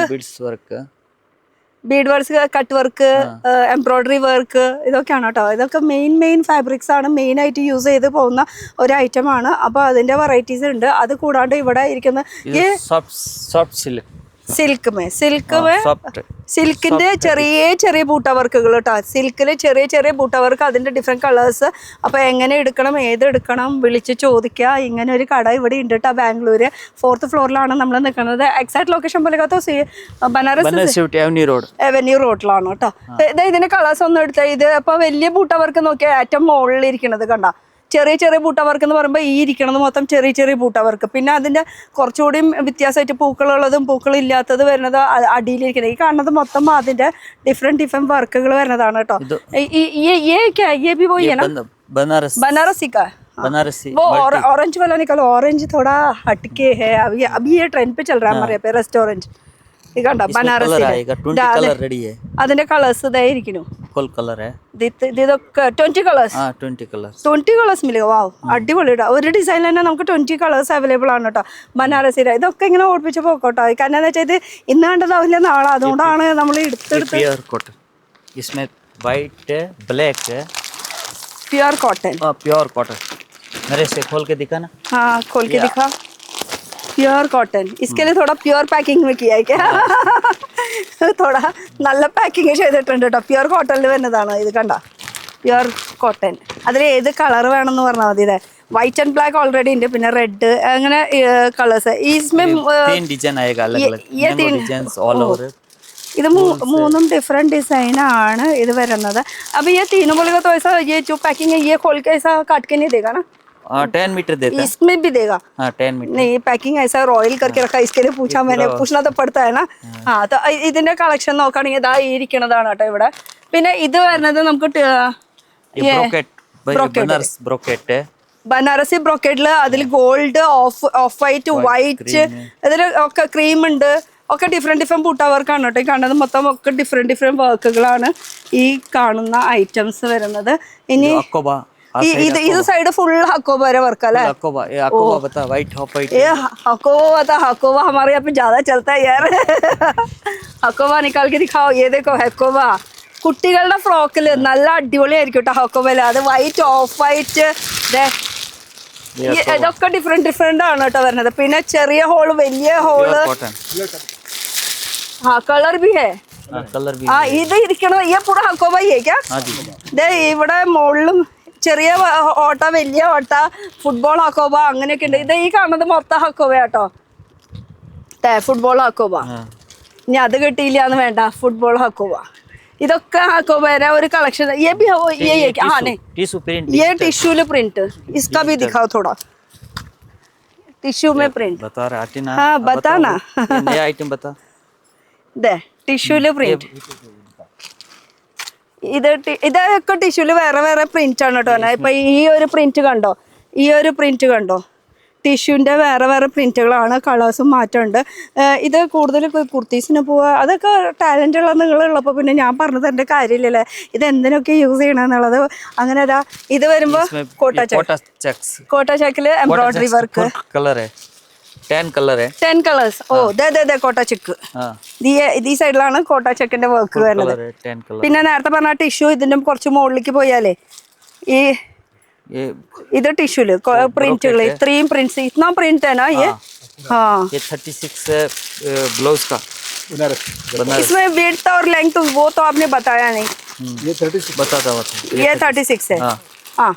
Bede work, cut work, embroidery work, ഇതൊക്കെയാണ് കേട്ടോ. ഇതൊക്കെ മെയിൻ ഫാബ്രിക്സ് ആണ്, മെയിൻ ആയിട്ട് യൂസ് ചെയ്ത് പോകുന്ന ഒരു ഐറ്റം ആണ്. അപ്പൊ അതിന്റെ വെറൈറ്റീസ് ഉണ്ട്. അത് കൂടാണ്ട് ഇവിടെ ഇരിക്കുന്ന സിൽക്കിന്റെ ചെറിയ ബൂട്ട വർക്കുകൾ കേട്ടോ. സിൽക്കില് ചെറിയ ബൂട്ട വർക്ക്, അതിന്റെ ഡിഫറെന്റ് കളേഴ്സ്. അപ്പൊ എങ്ങനെ എടുക്കണം, ഏതെടുക്കണം വിളിച്ച് ചോദിക്കുക. ഇങ്ങനെ ഒരു കട ഇവിടെ ഉണ്ട് കേട്ടോ ബാംഗ്ലൂര്. 4th ഫ്ലോറിലാണ് നമ്മൾ നിൽക്കുന്നത്. എക്സാക്ട് ലൊക്കേഷൻ പോലെ ബനാറസ് അവന്യൂ റോഡിലാണ് കേട്ടോ. ഇതിന്റെ കളേഴ്സ് ഒന്നും എടുത്ത ഇത് ഇപ്പൊ വലിയ ബൂട്ട വർക്ക് നോക്കിയാൽ ഏറ്റവും മുകളിൽ ഇരിക്കണത് കണ്ട. ചെറിയ ബൂട്ട വർക്ക് എന്ന് പറയുമ്പോൾ ഈ ഇരിക്കണത് മൊത്തം ചെറിയ ബൂട്ട വർക്ക്. പിന്നെ അതിന്റെ കുറച്ചുകൂടി വ്യത്യാസമായിട്ട് പൂക്കളുള്ളതും പൂക്കളില്ലാത്തത് വരുന്നത് അടിയിലിരിക്കുന്നത്. ഈ കാണുന്നത് മൊത്തം അതിന്റെ ഡിഫറെന്റ് വർക്കുകൾ വരുന്നതാണ് കേട്ടോ. बनारसी का वो ऑरेंज वाला निकालो. ऑरेंज थोड़ा हटके है. अभी ये ट्रेंड पे चल रहा है हमारे यहाँ पे रेस्टोरेंट. बनारसी അതിന്റെ കളേഴ്സ് ഇതായിരിക്കുന്നു. फुल कलर है. ഇതൊക്കെ 20 കളേഴ്സ്. 20 കളേഴ്സ് മില്ലുക. വാവ്, അടിപൊളിയുടെ ഒരു ഡിസൈൻ തന്നെ നമുക്ക് 20 കളേഴ്സ് അവൈലബിൾ ആണ് കേട്ടോ ബനാറസിയുടെ. ഇതൊക്കെ ഇങ്ങനെ ഓടിപ്പിച്ച് പോക്കോട്ടോ. കാരണം എന്താ വെച്ചാൽ ഇത് ഇന്ന് കണ്ടതാവില്ല നാളെ, അതുകൊണ്ടാണ് നമ്മൾ എടുത്തെടുത്ത്. Pure cotton. मेरे से खोल के दिखा ना. हाँ खोल के दिखा. Pure cotton. इसके लिए थोड़ा प्योर पैकिंग में किया है क्या? थोड़ा നല്ല പാക്കിങ് ചെയ്തിട്ടുണ്ട് കേട്ടോ. പ്യുവർ കോട്ടണിൽ വരുന്നതാണ് ഇത് കണ്ട. Pure cotton. അതിൽ ഏത് കളർ വേണമെന്ന് പറഞ്ഞാൽ മതി. ഇതേ വൈറ്റ് ആൻഡ് ബ്ലാക്ക് ഓൾറെഡി ഉണ്ട്, പിന്നെ റെഡ്, അങ്ങനെ കളേഴ്സ്. ഇത് മൂന്നും ഡിഫറെന്റ് ഡിസൈൻ ആണ് ഇത് വരുന്നത്. अब ये तीनों बोलेगा तो ऐसा ये जो पैकिंग है ये खोल के ऐसा काट के नहीं देगा ना? 10 मीटर देता है. इसमें भी देगा. 10 मीटर. नहीं पैकिंग ऐसा रॉयल करके रखा. इसके लिए पूछा मैंने, पूछना तो पड़ता है ना. हाँ तो ഇതിന്റെ കളക്ഷൻ നോക്കുകയാണെങ്കിൽ ഇതാ ഇരിക്കണതാണ് കേട്ടോ ഇവിടെ. പിന്നെ ഇത് വരുന്നത് നമുക്ക് ബനാറസി ബ്രോക്കേഡില് അതിൽ ഗോൾഡ്, ഓഫ് വൈറ്റ്, അതിൽ ഒക്കെ ക്രീം ഉണ്ട്. ഒക്കെ ഡിഫറെന്റ് ബൂട്ട വർക്കാണ് കേട്ടോ. ഈ കാണുന്നത് മൊത്തം ഒക്കെ ഡിഫറെന്റ് വർക്കുകളാണ് ഈ കാണുന്ന ഐറ്റംസ് വരുന്നത്. ഇനി ഇത് സൈഡ് ഫുൾ हकोबा वर्क है. हकोबा हमारे यहाँ पे ज्यादा चलता है यार. हकोबा निकाल के दिखाओ. ये देखो हकोबा. കുട്ടികളുടെ ഫ്രോക്കിൽ നല്ല അടിപൊളിയായിരിക്കും കേട്ടോ ഹക്കോബയില്. അത് വൈറ്റ്, ഓഫ് വൈറ്റ്, ഇതൊക്കെ ഡിഫറെന്റ് ആണ് കേട്ടോ വരുന്നത്. പിന്നെ ചെറിയ ഹോള്, വലിയ ഹോള്. हाँ कलर भी है. ഇത് ഇരിക്കണത് ഈ പൂറ ഹക്കോബ है क्या? ഇവിടെ മുകളിലും ചെറിയ ഓട്ട, വലിയ ഓട്ട, ഫുട്ബോൾ ഹക്കോബ അങ്ങനെയൊക്കെ ഉണ്ട്. ഇത് ഈ കാണുന്നത് മൊത്തം ഹക്കോബ കേട്ടോ. ഫുട്ബോൾ ഹക്കോബ. ഇനി അത് കിട്ടിയില്ല എന്ന് വേണ്ട, ഫുട്ബോൾ ഹക്കോബ. ഇതൊക്കെ ഹക്കോബയുടെ ഒരു കളക്ഷൻ. ये भी हाँ नहीं ये टिश्यूल प्रिंट. इसका भी दिखाओ थोड़ा. टिश्यू में प्रिंट बता रहा आती ना हाँ बता ना ये नया आइटम बता ദേ ടിഷ്യൂല് പ്രിന്റ് ഇതൊക്കെ ടിഷ്യൂല് വേറെ വേറെ പ്രിന്റ് ആണ് കേട്ടോ. ഇപ്പൊ ഈ ഒരു പ്രിന്റ് കണ്ടോ, ഈ ഒരു പ്രിന്റ് കണ്ടോ, ടിഷ്യൂന്റെ വേറെ വേറെ പ്രിന്റുകളാണ്, കളേഴ്സും മാറ്റമുണ്ട്. ഇത് കൂടുതൽ കുർത്തീസിന് പോവുക അതൊക്കെ ടാലന്റ് ഉള്ള നിങ്ങളുള്ളപ്പോൾ പിന്നെ ഞാൻ പറഞ്ഞത് എൻ്റെ കാര്യമില്ലല്ലേ, ഇത് എന്തിനൊക്കെ യൂസ് ചെയ്യണമെന്നുള്ളത്. അങ്ങനെ അതാ ഇത് വരുമ്പോ കോട്ട ചെക്കില് എംബ്രോയിഡറി വർക്ക് कलर है 10 कलर है 10 കളേഴ്സ്. ഓ ദേ കോട്ട ചെക്ക് ഈ സൈഡിലാണ് കോട്ട ചെക്കിന്റെ വർക്ക് വരുന്നത്. 10 कलर പിന്നെ നേരത്തെ പറഞ്ഞ ടിഷ്യൂ ഇതിന്റെ കുറച്ച് മുകളിലേക്ക് പോയാലേ ഈ ഇത് ടിഷ്യൂല് പ്രിന്റുകൾ ഇത്രയും പ്രിന്റ്സ് ഇतना प्रिंट है ना ये. हाँ ये 36 है ब्लाउज का बनारस इसमें विड्थ और लेंथ वो तो आपने बताया नहीं. ये 36 बताता हुआ ये 36 है. हाँ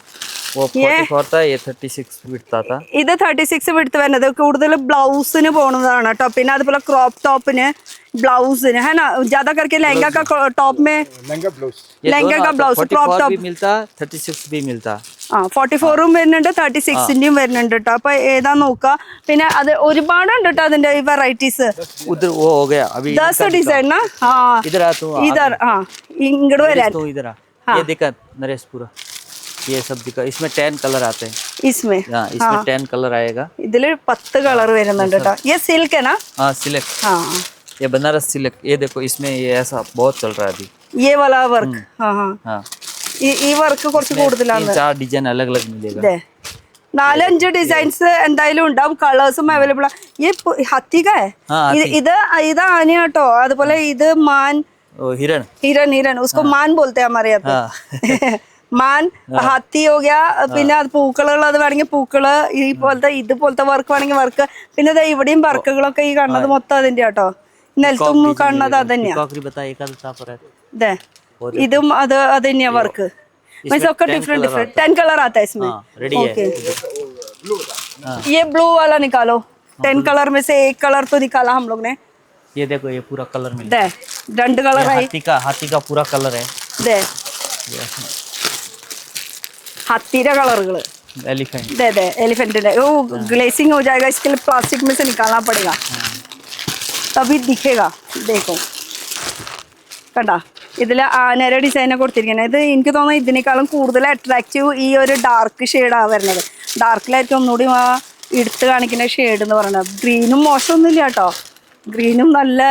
वो 44 था, ये 36 विड्थ था. ഇത് 36 വിഡ്ത്ത് വരുന്നത് കൂടുതൽ ബ്ലൗസിന് പോണതാണ് കേട്ടോ. പിന്നെ അതുപോലെ ക്രോപ്പ് टॉपന് ब्लाउज़ है ना, ज्यादा करके लहंगा का टॉप में लहंगा का ब्लाउज क्रॉप टॉप भी मिलता, 36 भी मिलता. 44 വരുന്നുണ്ട് 36 വരുന്നുണ്ട് കേട്ടോ. അപ്പൊ ഏതാ നോക്കുക. പിന്നെ അത് ഒരുപാടുണ്ട് കേട്ടോ അതിന്റെ വെറൈറ്റീസ്. उधर वो हो गया अभी 10 डिजाइन ना. हाँ इधर आ तू इधर. हाँ ഇങ്ങോട്ട് വരാൻ तू इधर आ. ये देखा नरेश पूरा ये सब दिखा. इसमें 10 कलर आते हैं. इसमें इसमें 10 कलर आएगा. ഇതില് 10 കളർ വരുന്നുണ്ട് കേട്ടോ. ये सिल्क है ना. हाँ सिल्क. हाँ ये बनारस सिल्क. ये देखो इसमें ये ऐसा बहुत चल रहा है अभी ये वाला वर्क. हाँ हाँ हाँ ഈ വർക്ക് കുറച്ച് കൂടുതലാണ്. 4 डिजाइन अलग अलग मिलेगा. 4-5 ഡിസൈൻസ് എന്തായാലും ഉണ്ടാവും. കളേഴ്സും അവൈലബിൾ ആണ്. ഈ ഹത്തിക ഇത് ആന കേട്ടോ. അതുപോലെ ഇത് മാൻ हिरण हिरन उसको मान बोलते हैं हमारे यहाँ पे. മാൻ ഹത്തി हो गया. പിന്നെ അത് പൂക്കളുള്ളത് വേണമെങ്കിൽ പൂക്കള്, ഈ പോലത്തെ ഇതുപോലത്തെ വർക്ക് വേണമെങ്കിൽ വർക്ക്. പിന്നെ ഇവിടെയും വർക്കുകളൊക്കെ ഈ കാണുന്നത് മൊത്തം അതിന്റെ കേട്ടോ. നെൽത്തും കാണുന്നത് അത് തന്നെയാ. ഇതും അത് തന്നെയാ വർക്ക്. मीन्स ഒക്കെ डिफरेंट 10 कलर आता है इसमें. ओके ये ब्लू वाला निकालो. 10 कलर में से एक कलर तो निकाला हम लोग ने. ये देखो ये पूरा कलर मिल दे 2 कलर है. हाथी का पूरा कलर है. दे हाथीरा कलर एलिफेंट. दे एलिफेंट है. वो ग्लेसिंग हो जाएगा, इसके लिए प्लास्टिक में से निकालना पड़ेगा तभी दिखेगा. देखो കണ്ടാ ഇതിൽ ആനയുടെ ഡിസൈനൊക്കെ കൊടുത്തിരിക്കുന്നത്. ഇത് എനിക്ക് തോന്നുന്നു ഇതിനേക്കാളും കൂടുതൽ അട്രാക്റ്റീവ് ഈ ഒരു ഡാർക്ക് ഷെയ്ഡാണ് വരുന്നത്. ഡാർക്കിലായിരിക്കും ഒന്നുകൂടി ആ എടുത്ത് കാണിക്കുന്ന ഷെയ്ഡ് എന്ന് പറയുന്നത്. ഗ്രീനും മോശമൊന്നുമില്ല കേട്ടോ. ഗ്രീനും നല്ല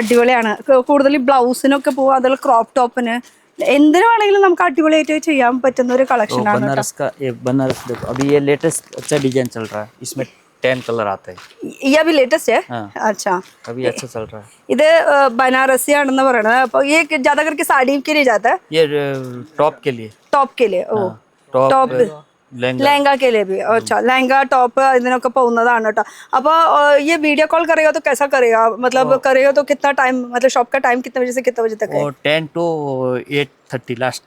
അടിപൊളിയാണ്. കൂടുതൽ ബ്ലൗസിനൊക്കെ പോകും, അതുപോലെ ക്രോപ്പ് ടോപ്പിന് എന്തിനു വേണമെങ്കിലും നമുക്ക് അടിപൊളിയായിട്ട് ചെയ്യാൻ പറ്റുന്ന ഒരു കളക്ഷൻ ആണ്. बनारस का ये बनारस देखो अभी ये लेटेस्ट अच्छा डिजाइन चल रहा है. इसमें 10 कलर आते हैं. ये अभी लेटेस्ट है. अच्छा अभी अच्छा चल रहा है. ഇത് ബനാറസി ആണെന്ന് പറയുന്നത്. അപ്പോൾ ये ज्यादा करके साड़ी के लिए जाता है. ये टॉप के लिए. टॉप के लिए. ओ टॉप लहंगा के लिए भी. अच्छा लहंगा टॉप ഇതിനൊക്കെ പോകുന്നതാണ് കേട്ടോ. അപ്പോൾ ये वीडियो कॉल करेगा तो कैसा करेगा, मतलब करेगा तो कितना टाइम, मतलब शॉप का टाइम कितने बजे से कितने बजे तक है? 10 to 8:30 लास्ट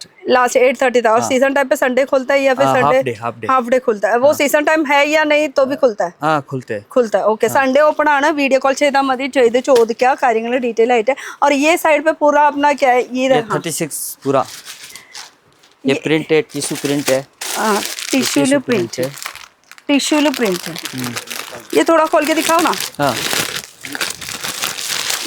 8:30 था. और सीजन टाइम पे संडे खुलता है या फिर संडे हाफ डे खुलता है? वो सीजन टाइम है या नहीं तो भी खुलता है? हाँ खुलते है. ओके संडे ओपन ആണ്. വീഡിയോ കോൾ ചെയ്താൽ മതി, ചെയ്ത് ചോദിക്കുക കാര്യങ്ങൾ ഡീറ്റെയിൽ ആയിട്ട്. और ये साइड पे पूरा अपना क्या है ये 36 पूरा ये प्रिंट है, टिश्यू प्रिंट है. टिश्यूल प्रिंट है. टिश्यूल प्रिंट है. ये थोड़ा खोल के दिखाओ ना. हाँ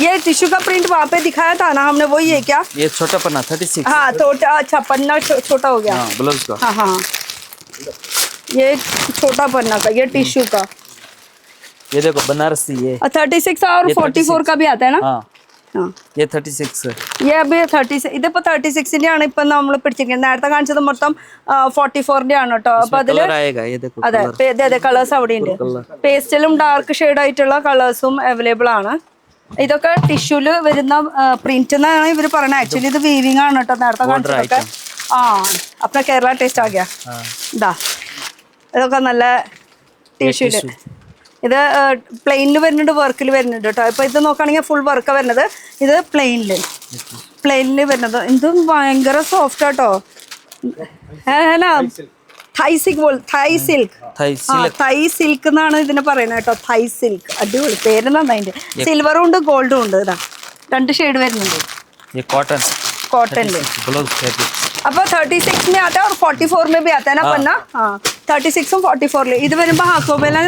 ये टिश्यू का प्रिंट वहाँ पे दिखाया था ना हमने, वही है क्या? ये छोटा पन्ना 36. हाँ छोटा. अच्छा पन्ना छोटा हो गया. ब्लाउज का. हाँ ये छोटा पन्ना का, ये टिश्यू का. ये देखो बनारसी ये 36 और 44 का भी आता है ना. हाँ ये 36 है. ये अभी 36 ഇതിപ്പോ 36ന്റെ ആണ് ഇപ്പൊ നമ്മൾ പിടിച്ചിരിക്കുന്നത്. നേരത്തെ കാണിച്ചത് മൊത്തം 44ന്റെ ആണ് കേട്ടോ. അപ്പൊ അതില് അതെ കളേഴ്സ് അവിടെ ഉണ്ട്. പേസ്റ്റലും ഡാർക്ക് ഷെയ്ഡ് ആയിട്ടുള്ള കളേഴ്സും അവൈലബിൾ ആണ്. ഇതൊക്കെ ടിഷ്യൂല് വരുന്ന പ്രിന്റ് എന്നാണ് ഇവര് പറയുന്നത്. ആക്ച്വലി ഇത് വീവിംഗ് ആണ് കേട്ടോ. നേരത്തെ കാണിച്ചതൊക്കെ അപ്പന കേരള ടേസ്റ്റ് ആകിയ ഇതാ. ഇതൊക്കെ നല്ല ടിഷ്യൂല്. ഇത് പ്ലെയിനിൽ വരുന്നുണ്ട്, വർക്കിൽ വരുന്നുണ്ട് കേട്ടോ. ഇപ്പൊ ഇത് നോക്കുകയാണെങ്കിൽ ഫുൾ വർക്കാണ് വരുന്നത്. ഇത് പ്ലെയിനിൽ വരുന്നത്. ഇതും ഭയങ്കര സോഫ്റ്റ് ആട്ടോ. थाई सिल्क എന്നാണ് ഇതിനെ പറയുന്നത് കേട്ടോ. थाई सिल्क അടിപൊളി പേര് നന്നായിട്ട്. സിൽവറും ഉണ്ട് ഗോൾഡും ഉണ്ട്. ഇതാ 2 ഷെയ്ഡ് വരുന്നുണ്ട്. कॉटन में। ब्लाउज फैब्रिक अब 36 में आता है और 44 में भी आता है ना पन्ना। हाँ 36 44 ഇത് വരുമ്പോ ഹാക്കോബേല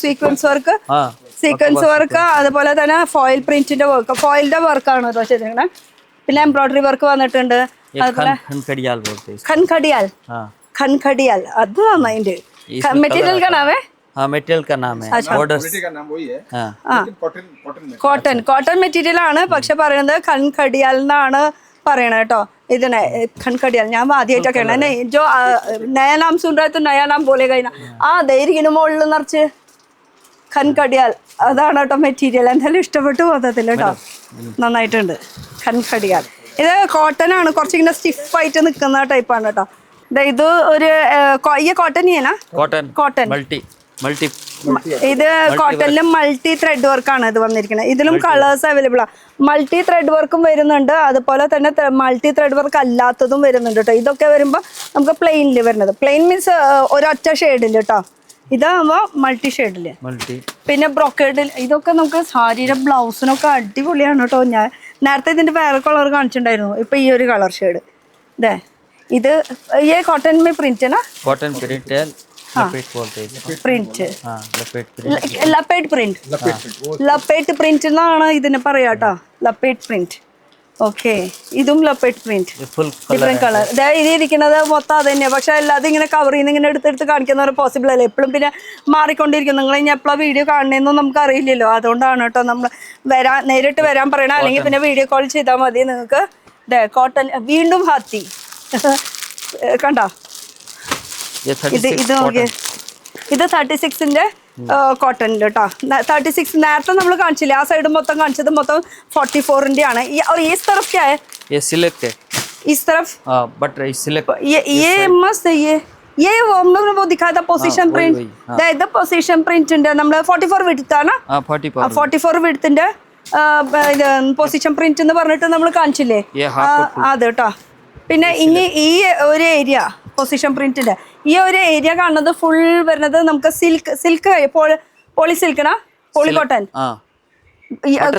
സീക്വൻസ് വർക്ക് हाँ സീക്വൻസ് വർക്ക് അതുപോലെ തന്നെ ഫോയിൽ പ്രിന്റിന്റെ വർക്ക് ഫോയിലിന്റെ വർക്കാണ് കേട്ടോ ചെയ്തിരിക്കണേ പിന്നെ എംബ്രോയിഡറി വർക്ക് വന്നിട്ടുണ്ട് ये खनखड़ियाल बोलते हैं इसको। ഖൻഖടിയാൽ हाँ ഖൻഖടിയാൽ അത് നന്നായിണ്ട് इसमें മെറ്റീരിयल का नाम है हाँ मटेरियल का नाम है बॉर्डर्स क्वालिटी का नाम वही है हाँ लेकिन कॉटन कॉटन में കോട്ടൺ മെറ്റീരിയൽ ആണ് പക്ഷെ പറയുന്നത് ഖൻഖടിയാൽ എന്നാണ് പറയണത് കേട്ടോ ഇതിനെ ഖൻഖടിയാൽ ഞാൻ ആദ്യമായിട്ടൊക്കെയാണ് ജോ നയ നാം സുൻ രहा है तो नया नाम बोलेगा ही ना ആ ധൈര്യം മുകളിൽ നിറച്ച് ഖൻഖടിയാൽ അതാണ് കേട്ടോ മെറ്റീരിയൽ എന്തായാലും ഇഷ്ടപ്പെട്ടു പോകത്തില്ല കേട്ടോ നന്നായിട്ടുണ്ട് ഖൻഖടിയാൽ ഇത് കോട്ടൺ ആണ് കുറച്ചിങ്ങനെ സ്റ്റിഫായിട്ട് നിൽക്കുന്ന ടൈപ്പാണ് കേട്ടോ ഇത് ഒരു ഈ കോട്ടൺ ചെയ്യണ कॉटन കോട്ടൺ मल्टी मल्टी ഇത് കോട്ടണിലും മൾട്ടി ത്രെഡ് വർക്കാണ് ഇത് വന്നിരിക്കുന്നത് ഇതിലും കളേഴ്സ് അവൈലബിൾ ആണ് മൾട്ടി ത്രെഡ് വർക്കും വരുന്നുണ്ട് അതുപോലെ തന്നെ മൾട്ടി ത്രെഡ് വർക്ക് അല്ലാത്തതും വരുന്നുണ്ട് കേട്ടോ ഇതൊക്കെ വരുമ്പോൾ നമുക്ക് പ്ലെയിനിൽ വരുന്നത് പ്ലെയിൻ മീൻസ് ഒരൊറ്റ ഷെയ്ഡിൽ കേട്ടോ ഇതാകുമ്പോൾ മൾട്ടി ഷെയ്ഡിൽ मल्टी പിന്നെ ബ്രോക്കേഡിൽ ഇതൊക്കെ നമുക്ക് സാരിയുടെ ബ്ലൗസിനൊക്കെ അടിപൊളിയാണ് കേട്ടോ ഞാൻ നേരത്തെ ഇതിൻ്റെ വേറെ കളർ കാണിച്ചിട്ടുണ്ടായിരുന്നു ഇപ്പം ഈ ഒരു കളർ ഷെയ്ഡ് ഇതേ ഇത് ഈ കോട്ടൺ മേ പ്രിന്റ് ആണ് कॉटन प्रिंट है लपेट बोलते हैं इसको। പ്രിന്റ് हाँ लपेट प्रिंट ലപ്പേറ്റ് പ്രിന്റ് ലപ്പേറ്റ് പ്രിന്റ് എന്നാണ് ഇതിന് പറയാ കേട്ടോ ലപ്പേറ്റ് പ്രിന്റ് ഓക്കെ ഇതും ലപ്പേറ്റ് പ്രിന്റ് ये फुल ഡിഫറെന്റ് കളർ ഇത് ഇരിക്കുന്നത് മൊത്തം അത് തന്നെയാണ് പക്ഷെ അല്ലാതെ ഇങ്ങനെ കവർ ചെയ്യുന്ന ഇങ്ങനെ എടുത്തെടുത്ത് കാണിക്കുന്നവരെ പോസിബിൾ അല്ല എപ്പോഴും പിന്നെ മാറിക്കൊണ്ടിരിക്കും നിങ്ങൾ ഇനി എപ്പോഴാണ് വീഡിയോ കാണണമെന്നും നമുക്ക് അറിയില്ലല്ലോ അതുകൊണ്ടാണ് കേട്ടോ നമ്മൾ നേരിട്ട് വരാൻ പറയണം അല്ലെങ്കിൽ പിന്നെ വീഡിയോ കോൾ ചെയ്താൽ മതി നിങ്ങൾക്ക് കോട്ടൺ വീണ്ടും ഹാത്തി കണ്ടോ ये ഇത് 36 ഇത് നോക്കിയേ ഇത് 36ന്റെ കോട്ടണിൽ കേട്ടോ 36 നേരത്തെ നമ്മൾ കാണിച്ചില്ലേ ആ സൈഡ് മൊത്തം കാണിച്ചത് മൊത്തം 44ന്റെ ആണ് ഈ तरफ क्या है ये सिल्क है इस तरफ हाँ बटर सिल्क ये मस्त है ये वो हम लोग ने वो दिखाया था पोजीशन वही, प्रिंट वही, हाँ। ഇത് പൊസിഷൻ പ്രിന്റ് ഉണ്ട് നമ്മൾ 44 വിഡ്ത്ത് ആണ് हाँ 44 44 വിഡ്ത്തിന്റെ ഇത് പൊസിഷൻ പ്രിന്റ് എന്ന് പറഞ്ഞിട്ട് നമ്മൾ കാണിച്ചില്ലേ ये हाफ അത് കേട്ടോ പിന്നെ ഇനി ഈ ഒരു ഏരിയ പൊസിഷൻ പ്രിന്റിന്റെ ഈ ഒരു ഏരിയ കാണുന്നത് ഫുൾ വരുന്നത് നമുക്ക് സിൽക്ക് പോളി സിൽക്ക് ना പോളി कॉटन हाँ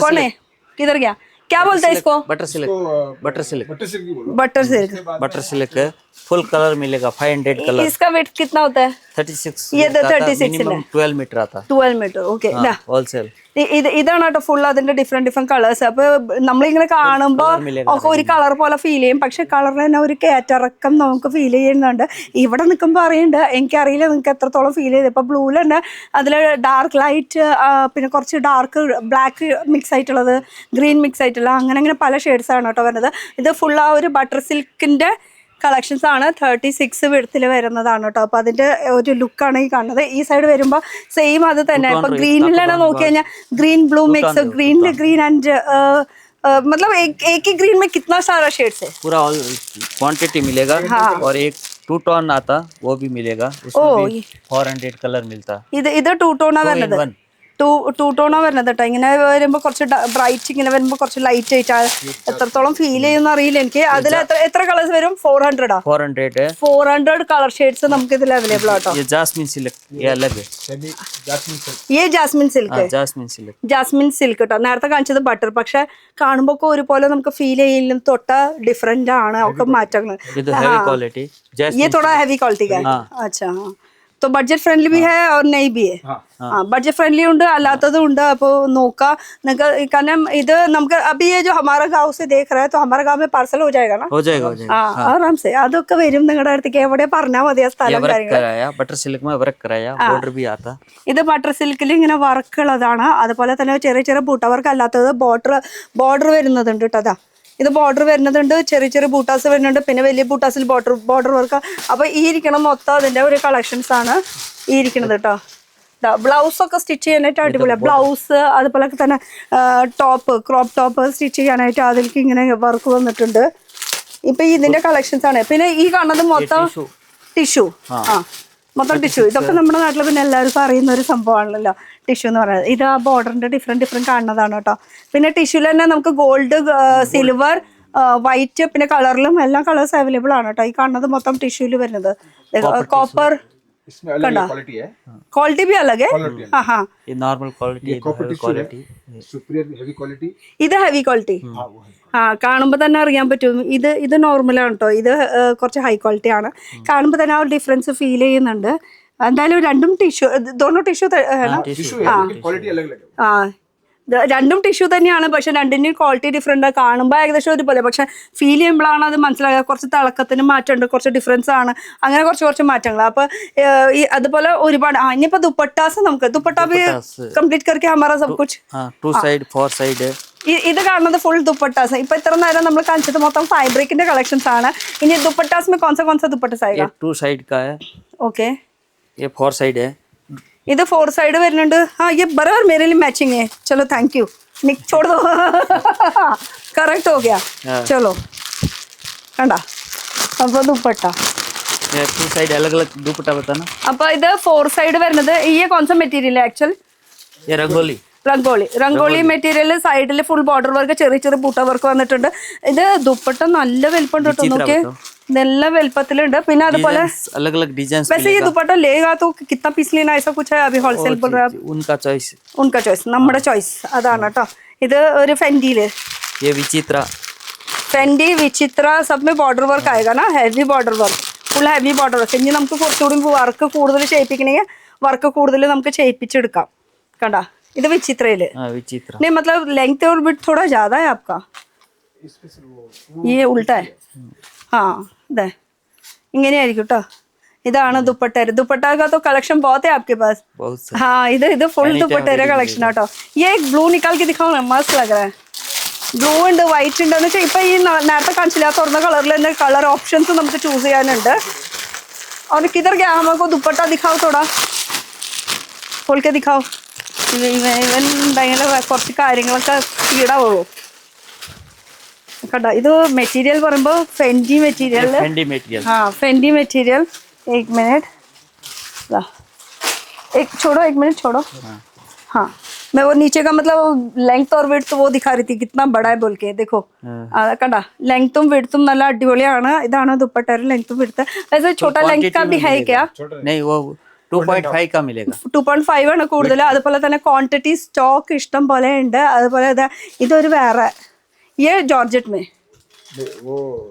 कौन है किधर गया क्या बोलते हैं इसको butter silk butter silk butter silk ही बोलो butter silk butter silk full colour मिलेगा 500 कलर इसका वेट कितना होता है 36 ये 36 मिनिमम 12 मीटर आता 12 मीटर ओके होलसेल ഇതാണ് കേട്ടോ ഫുൾ അതിന്റെ ഡിഫറെന്റ് കളേഴ്സ് അപ്പൊ നമ്മളിങ്ങനെ കാണുമ്പോൾ ഒക്കെ ഒരു കളർ പോലെ ഫീൽ ചെയ്യും പക്ഷെ കളറിൽ തന്നെ ഒരു കയറ്റിറക്കം നമുക്ക് ഫീൽ ചെയ്യുന്നുണ്ട് ഇവിടെ നിൽക്കുമ്പോൾ അറിയുന്നുണ്ട് എനിക്കറിയില്ല നിങ്ങൾക്ക് എത്രത്തോളം ഫീൽ ചെയ്ത് ഇപ്പൊ ബ്ലൂവിൽ തന്നെ അതിൽ ഡാർക്ക് ലൈറ്റ് പിന്നെ കുറച്ച് ഡാർക്ക് ബ്ലാക്ക് മിക്സ് ആയിട്ടുള്ളത് ഗ്രീൻ മിക്സ് ആയിട്ടുള്ള അങ്ങനെ പല ഷെയ്ഡ്സ് ആണ് കേട്ടോ വരുന്നത് ഇത് ഫുൾ ആ ഒരു ബട്ടർ സിൽക്കിന്റെ കളക്ഷൻസ് ആണ് 36 വിഡ്ത്തിൽ വരുന്നതാണ് കേട്ടോ അപ്പൊ അതിന്റെ ഒരു ലുക്കാണ് ഈ കാണുന്നത് ഈ സൈഡ് വരുമ്പോൾ സെയിം അത് തന്നെ ഇപ്പൊ ഗ്രീനിലാണ് നോക്കി കഴിഞ്ഞാൽ green blue mix green and मतलब एक ही ग्रीन में कितना सारा शेड्स है पूरा ऑल क्वांटिटी मिलेगा और एक 2 टोन आता वो भी मिलेगा उसमें भी 400 कलर मिलता ഇത് 2 ടോണാ വരുന്നത് ടൂ ടോണാ വരുന്നത് കേട്ടോ ഇങ്ങനെ വരുമ്പോൾ കുറച്ച് ബ്രൈറ്റ് ഇങ്ങനെ വരുമ്പോൾ കുറച്ച് ലൈറ്റ് ആയിട്ട് എത്രത്തോളം ഫീൽ ചെയ്യുന്ന അറിയില്ല എനിക്ക് അതിൽ എത്ര കളേഴ്സ് വരും 400 400 കളർ ഷെയ്ഡ്സ് നമുക്ക് ഇതിൽ അവൈലബിൾ ആട്ടോ ये जास्मिन सिल्क ये अलग है सेमी जास्मिन सिल्क ये jasmine silk jasmine silk jasmine silk കേട്ടോ നേരത്തെ കാണിച്ചത് ബട്ടർ പക്ഷെ കാണുമ്പോൾ ഒക്കെ ഒരുപോലെ നമുക്ക് ഫീൽ ചെയ്യില്ല തൊട്ട ഡിഫറെന്റ് ആണ് ഒക്കെ മാറ്റങ്ങൾ ये तो हैवी क्वालिटी ये थोड़ा हैवी क्वालिटी का है अच्छा हाँ तो बजट फ्रेंडली भी है और नहीं भी है हाँ बजट फ्रेंडली ഉണ്ട് അല്ലാത്തതും ഉണ്ട് അപ്പോൾ നോക്കാം നിങ്ങൾക്ക് കാരണം ഇത് നമുക്ക് अभी ये जो हमारा गांव से देख रहा है तो हमारे गांव में पार्सल हो जाएगा ना हो जाएगा हाँ आराम से അതൊക്കെ വരും നിങ്ങളുടെ അടുത്തേക്ക് എവിടെ പറഞ്ഞാൽ മതി ആ ये സ്ഥലം वर्क കാര്യങ്ങൾ कराया बटर सिल्क में वर्क कराया बॉर्डर भी आता ഇത് ബട്ടർ സിൽക്കിൽ ഇങ്ങനെ വർക്ക് ഉള്ളതാണ് അതുപോലെ തന്നെ ചെറിയ ചെറിയ ബൂട്ട വർക്ക് അല്ലാത്തത് ബോർഡർ വരുന്നതുണ്ട് കേട്ടോ അതാ ഇത് ബോർഡർ വരുന്നതുണ്ട് ചെറിയ ബൂട്ടാസ് വരുന്നുണ്ട് പിന്നെ വലിയ ബൂട്ടാസിൽ ബോർഡർ വർക്ക് അപ്പൊ ഈ ഇരിക്കണം മൊത്തം അതിന്റെ ഒരു കളക്ഷൻസ് ആണ് ഈ ഇരിക്കുന്നത് കേട്ടോ ബ്ലൗസ് ഒക്കെ സ്റ്റിച്ച് ചെയ്യാനായിട്ട് അടിപൊളിയാണ് ബ്ലൗസ് അതുപോലെ തന്നെ ടോപ്പ് ക്രോപ്പ് ടോപ്പ് സ്റ്റിച്ച് ചെയ്യാനായിട്ട് അതിലേക്ക് ഇങ്ങനെ വർക്ക് വന്നിട്ടുണ്ട് ഇപ്പൊ ഇതിന്റെ കളക്ഷൻസ് ആണ് പിന്നെ ഈ കാണുന്നത് മൊത്തം ടിഷ്യൂ ആ മൊത്തം ടിഷ്യൂ ഇതൊക്കെ നമ്മുടെ നാട്ടിൽ പിന്നെ എല്ലാവർക്കും അറിയുന്ന ഒരു സംഭവമാണല്ലോ ടിഷ്യൂ എന്ന് പറയുന്നത് ഇത് ആ ബോർഡറിന്റെ ഡിഫറെന്റ് കാണുന്നതാണ് കേട്ടോ പിന്നെ ടിഷ്യൂല് തന്നെ നമുക്ക് ഗോൾഡ് സിൽവർ വൈറ്റ് പിന്നെ കളറിലും എല്ലാ കളേഴ്സ് അവൈലബിൾ ആണ് കേട്ടോ ഈ കാണുന്നത് മൊത്തം ടിഷ്യൂല് വരുന്നത് കോപ്പർ इसमें अलग क्वालिटी है. क्वालिटी भी अलग है. क्वालिटी हाँ हाँ, ये नॉर्मल क्वालिटी ये है, कॉपर टिश्यू है. Quality superior heavy quality. ഇത് ഹെവി ക്വാളിറ്റി. हाँ वो है. ആ കാണുമ്പോൾ തന്നെ അറിയാൻ പറ്റും. ഇത് നോർമലാണ് കേട്ടോ. ഇത് കുറച്ച് ഹൈ ക്വാളിറ്റി ആണ്. കാണുമ്പോൾ തന്നെ ആ ഒരു ഡിഫറൻസ് ഫീൽ ചെയ്യുന്നുണ്ട്. എന്തായാലും രണ്ടും ടിഷ്യൂ, ദോനോ ടിഷ്യൂ टिश्यू है लेकिन क्वालिटी अलग अलग है. ആ രണ്ടും ടിഷ്യൂ തന്നെയാണ്, പക്ഷെ രണ്ടിൻ്റെയും ക്വാളിറ്റി ഡിഫറെൻ്റ്. കാണുമ്പോൾ ഏകദേശം ഒരുപോലെ, പക്ഷെ ഫീൽ ചെയ്യുമ്പോഴാണ് അത് മനസ്സിലാകുക. കുറച്ച് തിളക്കത്തിന് മാറ്റമുണ്ട്, കുറച്ച് ഡിഫറൻസ് ആണ്, അങ്ങനെ കുറച്ച് മാറ്റങ്ങൾ. അപ്പോൾ ഈ അതുപോലെ ഒരുപാട് ഇനിയിപ്പോൾ ദുപ്പട്ടാസ്, നമുക്ക് ദുപ്പട്ട കംപ്ലീറ്റ് करके हमारा सब कुछ. हाँ, 2 साइड 4 साइड है. ഇത് കാണുന്നത് ഫുൾ ദുപ്പട്ടാസ്. ഇപ്പൊ ഇത്ര നേരം നമ്മൾ കാണിച്ചത് മൊത്തം ഫാബ്രിക്കിന്റെ കളക്ഷൻസ് ആണ്. ഇനി ദുപ്പട്ടാസ് में कौन सा दुपट्टा आएगा? 2 साइड का है. ओके, ये 4 साइड है. ഇത് 4 സൈഡ് വരുന്നുണ്ട്. हाँ, ये बराबर मेरे लिए मैचिंग है. चलो थैंक यू, निक छोड़ दो. करेक्ट हो गया. चलो കണ്ടാ. അപ്പൊ ദുപ്പട്ട, ये 2 साइड अलग अलग दुपट्टा बताना. അപ്പൊ ഇത് 4 സൈഡ് വരുന്നത്. ഈ कौन सा മെറ്റീരിയൽ ആക്ച്വൽ? ये रंगोली. റംഗോളി മെറ്റീരിയൽ. സൈഡിൽ ഫുൾ ബോർഡർ വർക്ക്, ചെറിയ ബൂട്ട വർക്ക് വന്നിട്ടുണ്ട്. ഇത് ദുപ്പട്ട നല്ല വലിപ്പമുണ്ട് കേട്ടോ. നോക്കിയേ, നല്ല വലിപ്പത്തിലുണ്ട്. പിന്നെ അതുപോലെ अलग अलग डिजाइन. वैसे ये दुपट्टा लेगा तो कितना पीस लेना, ऐसा कुछ है? अभी होलसेल बोल रहे हैं आप? उनका चॉइस. उनका चॉइस, നമ്മുടെ ചോയ്സ് അതാണ് കേട്ടോ. ഇത് ഒരു ഫെൻഡിയില്, ये विचित्रा. ഫെൻഡി വിചിത്ര സബ് में बॉर्डर वर्क आएगा ना, heavy border work, full heavy border work. ഇനി നമുക്ക് കുറച്ചുകൂടി വർക്ക് കൂടുതൽ ചെയ്യിപ്പിക്കണമെങ്കിൽ വർക്ക് കൂടുതൽ നമുക്ക് ചെയ്യിപ്പിച്ചെടുക്കാം. കണ്ടാ, ഇത് വിചിത്രയില്. हाँ, विचित्रा. नहीं मतलब लेंथ और विड्थ थोड़ा ज्यादा है आपका. ये उल्टा है. हाँ, ഇതേ ഇങ്ങനെയായിരിക്കും കേട്ടോ. ഇതാണ് ദുപ്പട്ട. दुपट्टा का तो कलेक्शन बहुत है आपके पास. बहुत सा. हाँ, ഇത് ഫുൾ ദുപ്പട്ടയുടെ കളക്ഷൻ ആട്ടോ. ये एक ब्लू निकाल के दिखाओ ना, मस्त लग रहा है. ബ്ലൂ ഉണ്ട്, വൈറ്റ് ഉണ്ട്. എന്ന് വെച്ചാൽ ഇപ്പൊ ഈ നേരത്തെ കാണിച്ചില്ല തുറന്ന കളറിൽ തന്നെ കളർ ഓപ്ഷൻസ് നമുക്ക് ചൂസ് ചെയ്യാനുണ്ട്. और किधर गया हमको दुपट्टा दिखाओ, थोड़ा खोल के दिखाओ. ഇവൻ ഭയങ്കര കുറച്ച് കാര്യങ്ങളൊക്കെ സ്പീഡാവുള്ളൂ. കണ്ടോ, ഇത് മെറ്റീരിയൽ പറയുമ്പോൾ ഫെൻഡി മെറ്റീരിയൽ. Fendi material. हाँ, फेंडी मटेरियल. एक मिनट, एक मिनट छोड़ो. हाँ, मैं वो नीचे का मतलब लेंथ और विड्थ वो दिखा रही थी, कितना बड़ा है बोल के. देखो കണ്ടാ, ലെങ്ത്തും വിഡ്ത്തും നല്ല അടിപൊളിയാണ്. ഇതാണ് ദുപ്പട്ടയുടെ ലെങ്ത്തും വിഡ്ത്ത്. वैसे छोटा लेंथ का भी है क्या? नहीं, वो 2.5 का मिलेगा. 2.5 ആണ് കൂടുതൽ. അതുപോലെ തന്നെ ക്വാണ്ടിറ്റി സ്റ്റോക്ക് ഇഷ്ടം പോലെ ഉണ്ട്. അതുപോലെ ഇതൊരു വേറെ, ये जॉर्जेट में,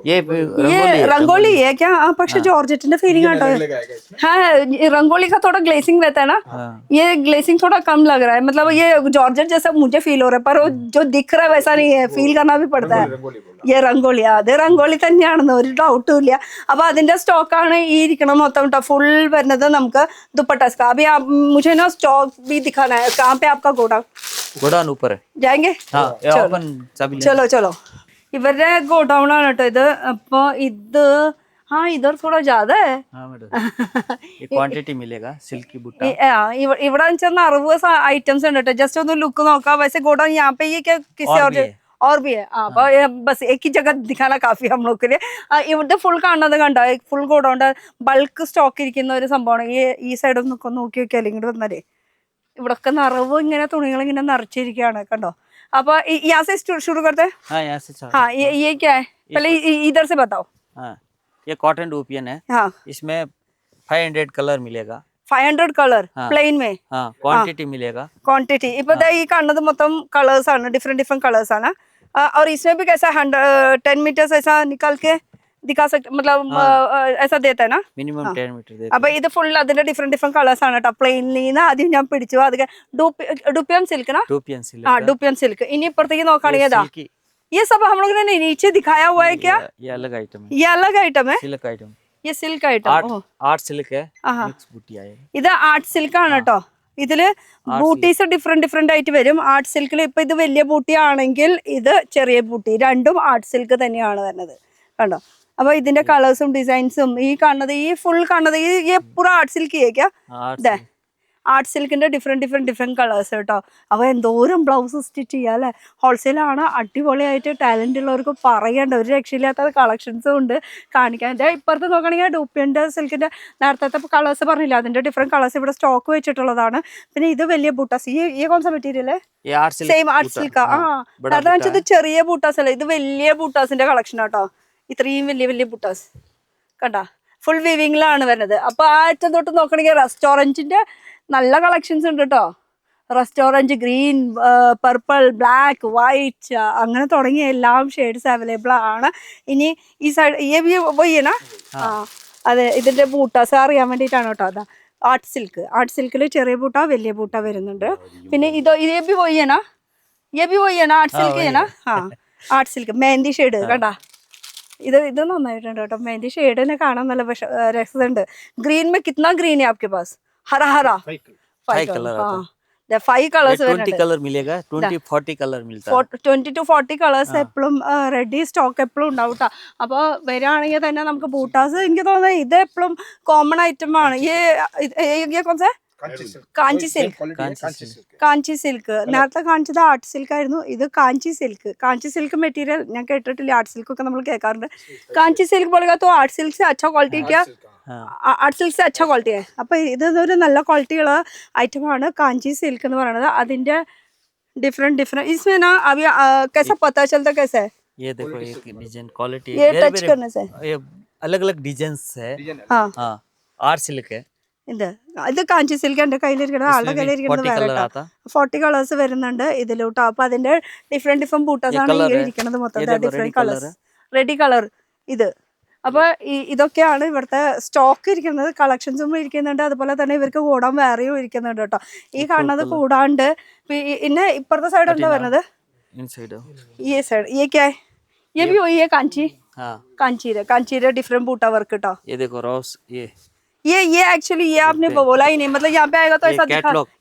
ये रंगोली है क्या? പക്ഷെ ജോർജറ്റിന്റെ ഫീലിംग ആട്ടോ. हाँ, रंगोली का थोड़ा ग्लेसिंग रहता है ना. ये ग्लेसिंग थोड़ा कम लग रहा है. मतलब ये जॉर्जेट जैसा मुझे फील हो रहा है, पर वो जो दिख रहा है वैसा नहीं है. फील करना भी पड़ता है. ये रंगोली, അത് रंगोली തന്നെയാണെന്ന് ഒരു ഡൗട്ടും ഇല്ല. അപ്പൊ അതിന്റെ സ്റ്റോക്കാണ് ഈ ഇരിക്കണം മൊത്തം കേട്ടോ. ഫുൾ വരുന്നത് നമുക്ക് ദുപ്പട്ടാസ് का. अभी आप मुझे ना स्टॉक भी दिखाना है. कहाँ पे आपका गोडाउन ऊपर है. जाएंगे? हाँ, ओपन चाबी ले. चलो. ഇവരുടെ ഗോഡൗൺ ആണ് കേട്ടോ ഇത്. അപ്പൊ ഇത് इधर थोड़ा ज्यादा है. हाँ मैडम, ये क्वांटिटी मिलेगा. सिल्की बूटा. ഇവിടെ വെച്ചാൽ 60 ഐറ്റംസ് ഉണ്ട് കേട്ടോ. ജസ്റ്റ് ഒന്ന് ലുക്ക് നോക്കാം. वैसे गोडाउन यहाँ पे ये क्या किसी और भी है? हाँ, बस एक ही जगह दिखाना काफी हम लोग के लिए. ഇവിടെ ഫുൾ കാണുന്നത് കണ്ടോ, ഫുൾ ഗോഡൗണ്ട് ബൾക്ക് സ്റ്റോക്ക് ഇരിക്കുന്ന ഒരു സംഭവമാണ്. ഈ സൈഡ് ഒന്ന് നോക്കി നോക്കിയാൽ ഇങ്ങോട്ട് വന്നാലേ ഇവിടൊക്കെ നിറവ് ഇങ്ങനെ തുണികൾ ഇങ്ങനെ നിറച്ചിരിക്കുകയാണ് കണ്ടോ. അപ്പോൾ यहाँ से शुरू करते हैं. हाँ, यहाँ से. हाँ, ये क्या है? पहले इधर से बताओ. हाँ, ये कॉटन डूपियन है. हाँ, इसमें 500 कलर मिलेगा. 500 കളർ പ്ലെയിൻ में. हाँ, क्वांटिटी मिलेगा. क्वांटिटी ഇപ്പൊ ഈ കാണുന്നത് മൊത്തം കളേഴ്സ് ആണ്, ഡിഫറെന്റ് കളേഴ്സ് ആണ്. और इसमें भी कैसा 10 मीटर ऐसा निकाल के दिखा सकते, मतलब ऐसा देता है ना. मिनिमम 10 मीटर देता. അപ്പൊ ഇത് ഫുൾ അതിന്റെ ഡിഫറെന്റ് കളേഴ്സ് ആണ് കേട്ടോ. പ്ലെയിനിൽ ആദ്യം ഞാൻ പിടിച്ചു. അതൊക്കെ ഡുപ്പിയൻ സിൽക്ക് ना. Dupion silk. हाँ, डुपियन सिल्क. इन्हीं इപ്പുറത്തേക്ക് നോക്കുകയാണെങ്കിൽ ये सब हम लोग ने नीचे दिखाया हुआ है क्या? ये अलग आइटम है. ये अलग आइटम है. Silk item. ये सिल्क आइटम. आर्ट सिल्क है. मिक्स बूटी आएगा. ഇത് ആർട്ട് സിൽക്ക് ആണ് കേട്ടോ. ഇതില് ബൂട്ടീസ് ഡിഫറെന്റ് ആയിട്ട് വരും. ആർട്ട് സിൽക്കിൽ ഇപ്പൊ ഇത് വലിയ ബൂട്ടി ആണെങ്കിൽ ഇത് ചെറിയ ബൂട്ടി, രണ്ടും ആർട്ട് സിൽക്ക് തന്നെയാണ് വരുന്നത് കണ്ടോ. അപ്പൊ ഇതിന്റെ കളേഴ്സും ഡിസൈൻസും ഈ കാണുന്നത്, ഈ ഫുൾ കാണുന്നത് ഈ പൂറ ആർട്ട് സിൽക്ക് ചെയ്യാ. ആർട്ട് സിൽക്കിന്റെ ഡിഫറെന്റ് കളേഴ്സ് കേട്ടോ. അപ്പോൾ എന്തോരം ബ്ലൗസ് സ്റ്റിച്ച് ചെയ്യാം അല്ലേ. ഹോൾസെയിലാണ്. അടിപൊളിയായിട്ട് ടാലന്റ് ഉള്ളവർക്ക് പറയേണ്ട ഒരു രക്ഷയില്ലാത്ത കളക്ഷൻസും ഉണ്ട് കാണിക്കാൻ. ഇപ്പുറത്ത് നോക്കുകയാണെങ്കിൽ ഡൂപ്പിയൻ്റെ സിൽക്കിന്റെ നേരത്തെ കളേഴ്സ് പറഞ്ഞില്ല, അതിന്റെ ഡിഫറെന്റ് കളേഴ്സ് ഇവിടെ സ്റ്റോക്ക് വെച്ചിട്ടുള്ളതാണ്. പിന്നെ ഇത് വലിയ ബൂട്ടാസ്. ഈ കോൺസ മെറ്റീരിയൽ സെയിം ആർട്ട് സിൽക്ക്. നേരത്തെ വെച്ചത് ചെറിയ ബൂട്ടാസ് അല്ല, ഇത് വലിയ ബൂട്ടാസിന്റെ കളക്ഷൻ ആട്ടോ. ഇത്രയും വലിയ ബൂട്ടാസ് കണ്ടാ. ഫുൾ വീവിങ്ങിലാണ് വരുന്നത്. അപ്പോൾ ആ അറ്റം തൊട്ട് നോക്കണമെങ്കിൽ റെസ്റ്റോറൻറ്റിൻ്റെ നല്ല കളക്ഷൻസ് ഉണ്ട് കേട്ടോ. Restaurant green, purple, black, white അങ്ങനെ തുടങ്ങിയ എല്ലാം ഷെയ്ഡ്സ് അവൈലബിൾ ആണ്. ഇനി ഈ സൈഡ് പോയിനാ അതെ, ഇതിൻ്റെ ബൂട്ടാസ് അറിയാൻ വേണ്ടിയിട്ടാണ് കേട്ടോ. അതാ ആർട്ട് സിൽക്കിൽ ചെറിയ ബൂട്ട വലിയ ബൂട്ട വരുന്നുണ്ട്. പിന്നെ ഇതോ ये भी वही है ना ആർട്ട് സിൽക്ക് ചെയ്യണ ആർട്ട് സിൽക്ക് മെഹന്തി ഷെയ്ഡ് കണ്ടാ. ഇത് നന്നായിട്ടുണ്ട് കേട്ടോ. മെഹന്തി ഷെയ്ഡ് തന്നെ കാണാൻ നല്ല രസമുണ്ട്. ഗ്രീൻ में कितना ग्रीन है आपके पास? हरा 5 कलर आता है. 5 കളേഴ്സ് 20 कलर मिलेगा. 20-40 कलर मिलता है. 20 to 40 കളേഴ്സ് എപ്പോഴും റെഡി സ്റ്റോക്ക് എപ്പോഴും ഉണ്ടാവും കേട്ടോ. അപ്പോൾ വരികയാണെങ്കിൽ തന്നെ നമുക്ക് ബൂട്ടാസ് എനിക്ക് തോന്നുന്നത് ഇത് എപ്പോഴും കോമൺ ഐറ്റം ആണ്. കാഞ്ചി സിൽക്ക് നേരത്തെ കാണിച്ചത് ആർട്ട് സിൽക്ക് ആയിരുന്നു. ഇത് കാഞ്ചി സിൽക്ക് മെറ്റീരിയൽ ഞാൻ കേട്ടിട്ടില്ല. ആർട്ട് സിൽക്ക് ഒക്കെ നമ്മൾ കേൾക്കാറുണ്ട്. കാഞ്ചി സിൽക്ക് बोलेगा तो आर्ट सिल्क से अच्छा क्वालिटी क्या? ആർട്ട് സിൽക്ക് से अच्छा क्वालिटी है. അപ്പോൾ ഇതൊരു നല്ല ക്വാളിറ്റിയുള്ള ഐറ്റമാണ് കാഞ്ചി സിൽക്ക് എന്ന് പറയുന്നത്. അതിൻ്റെ ഡിഫറെൻറ്റ് इसमें ना अभी कैसा पता चलता कैसा है? ये देखो एक डिजाइन क्वालिटी ये टच करने से ये अलग-अलग डिजाइन्स है. हाँ आर्ट सिल्क है. ഇത് കാഞ്ചി സിൽക്ക് എൻ്റെ കയ്യിലിരിക്കുന്നത് ആളുടെ കയ്യിലിരിക്കുന്നത് വേറെ 40 കളേഴ്സ് വരുന്നുണ്ട് ഇതിലോട്ട്. അപ്പൊ അതിന്റെ ഡിഫറെന്റ് ബൂട്ടാസ് ആണ് ഇരിക്കുന്നത് മൊത്തം ഡിഫറെന്റ് കളേഴ്സ് റെഡി കളർ ഇത്. അപ്പൊ ഇതൊക്കെയാണ് ഇവിടുത്തെ സ്റ്റോക്ക് ഇരിക്കുന്നത്. കളക്ഷൻസും ഇരിക്കുന്നുണ്ട്. അതുപോലെ തന്നെ ഇവർക്ക് കൂടാൻ വേറെയും ഇരിക്കുന്നുണ്ട് കേട്ടോ. ഈ കാണുന്നത് കൂടാണ്ട് പിന്നെ ഇപ്പുറത്തെ സൈഡ് എന്താ വരുന്നത്? ഈ സൈഡ് ये क्या है? ये भी वही है कांची डिफरेंट बूटा वर्क കേട്ടോ. ये देखो रोज ये एक्चुअली ये आपने बोला ही नहीं. मतलब यहाँ पे आएगा तो ऐसा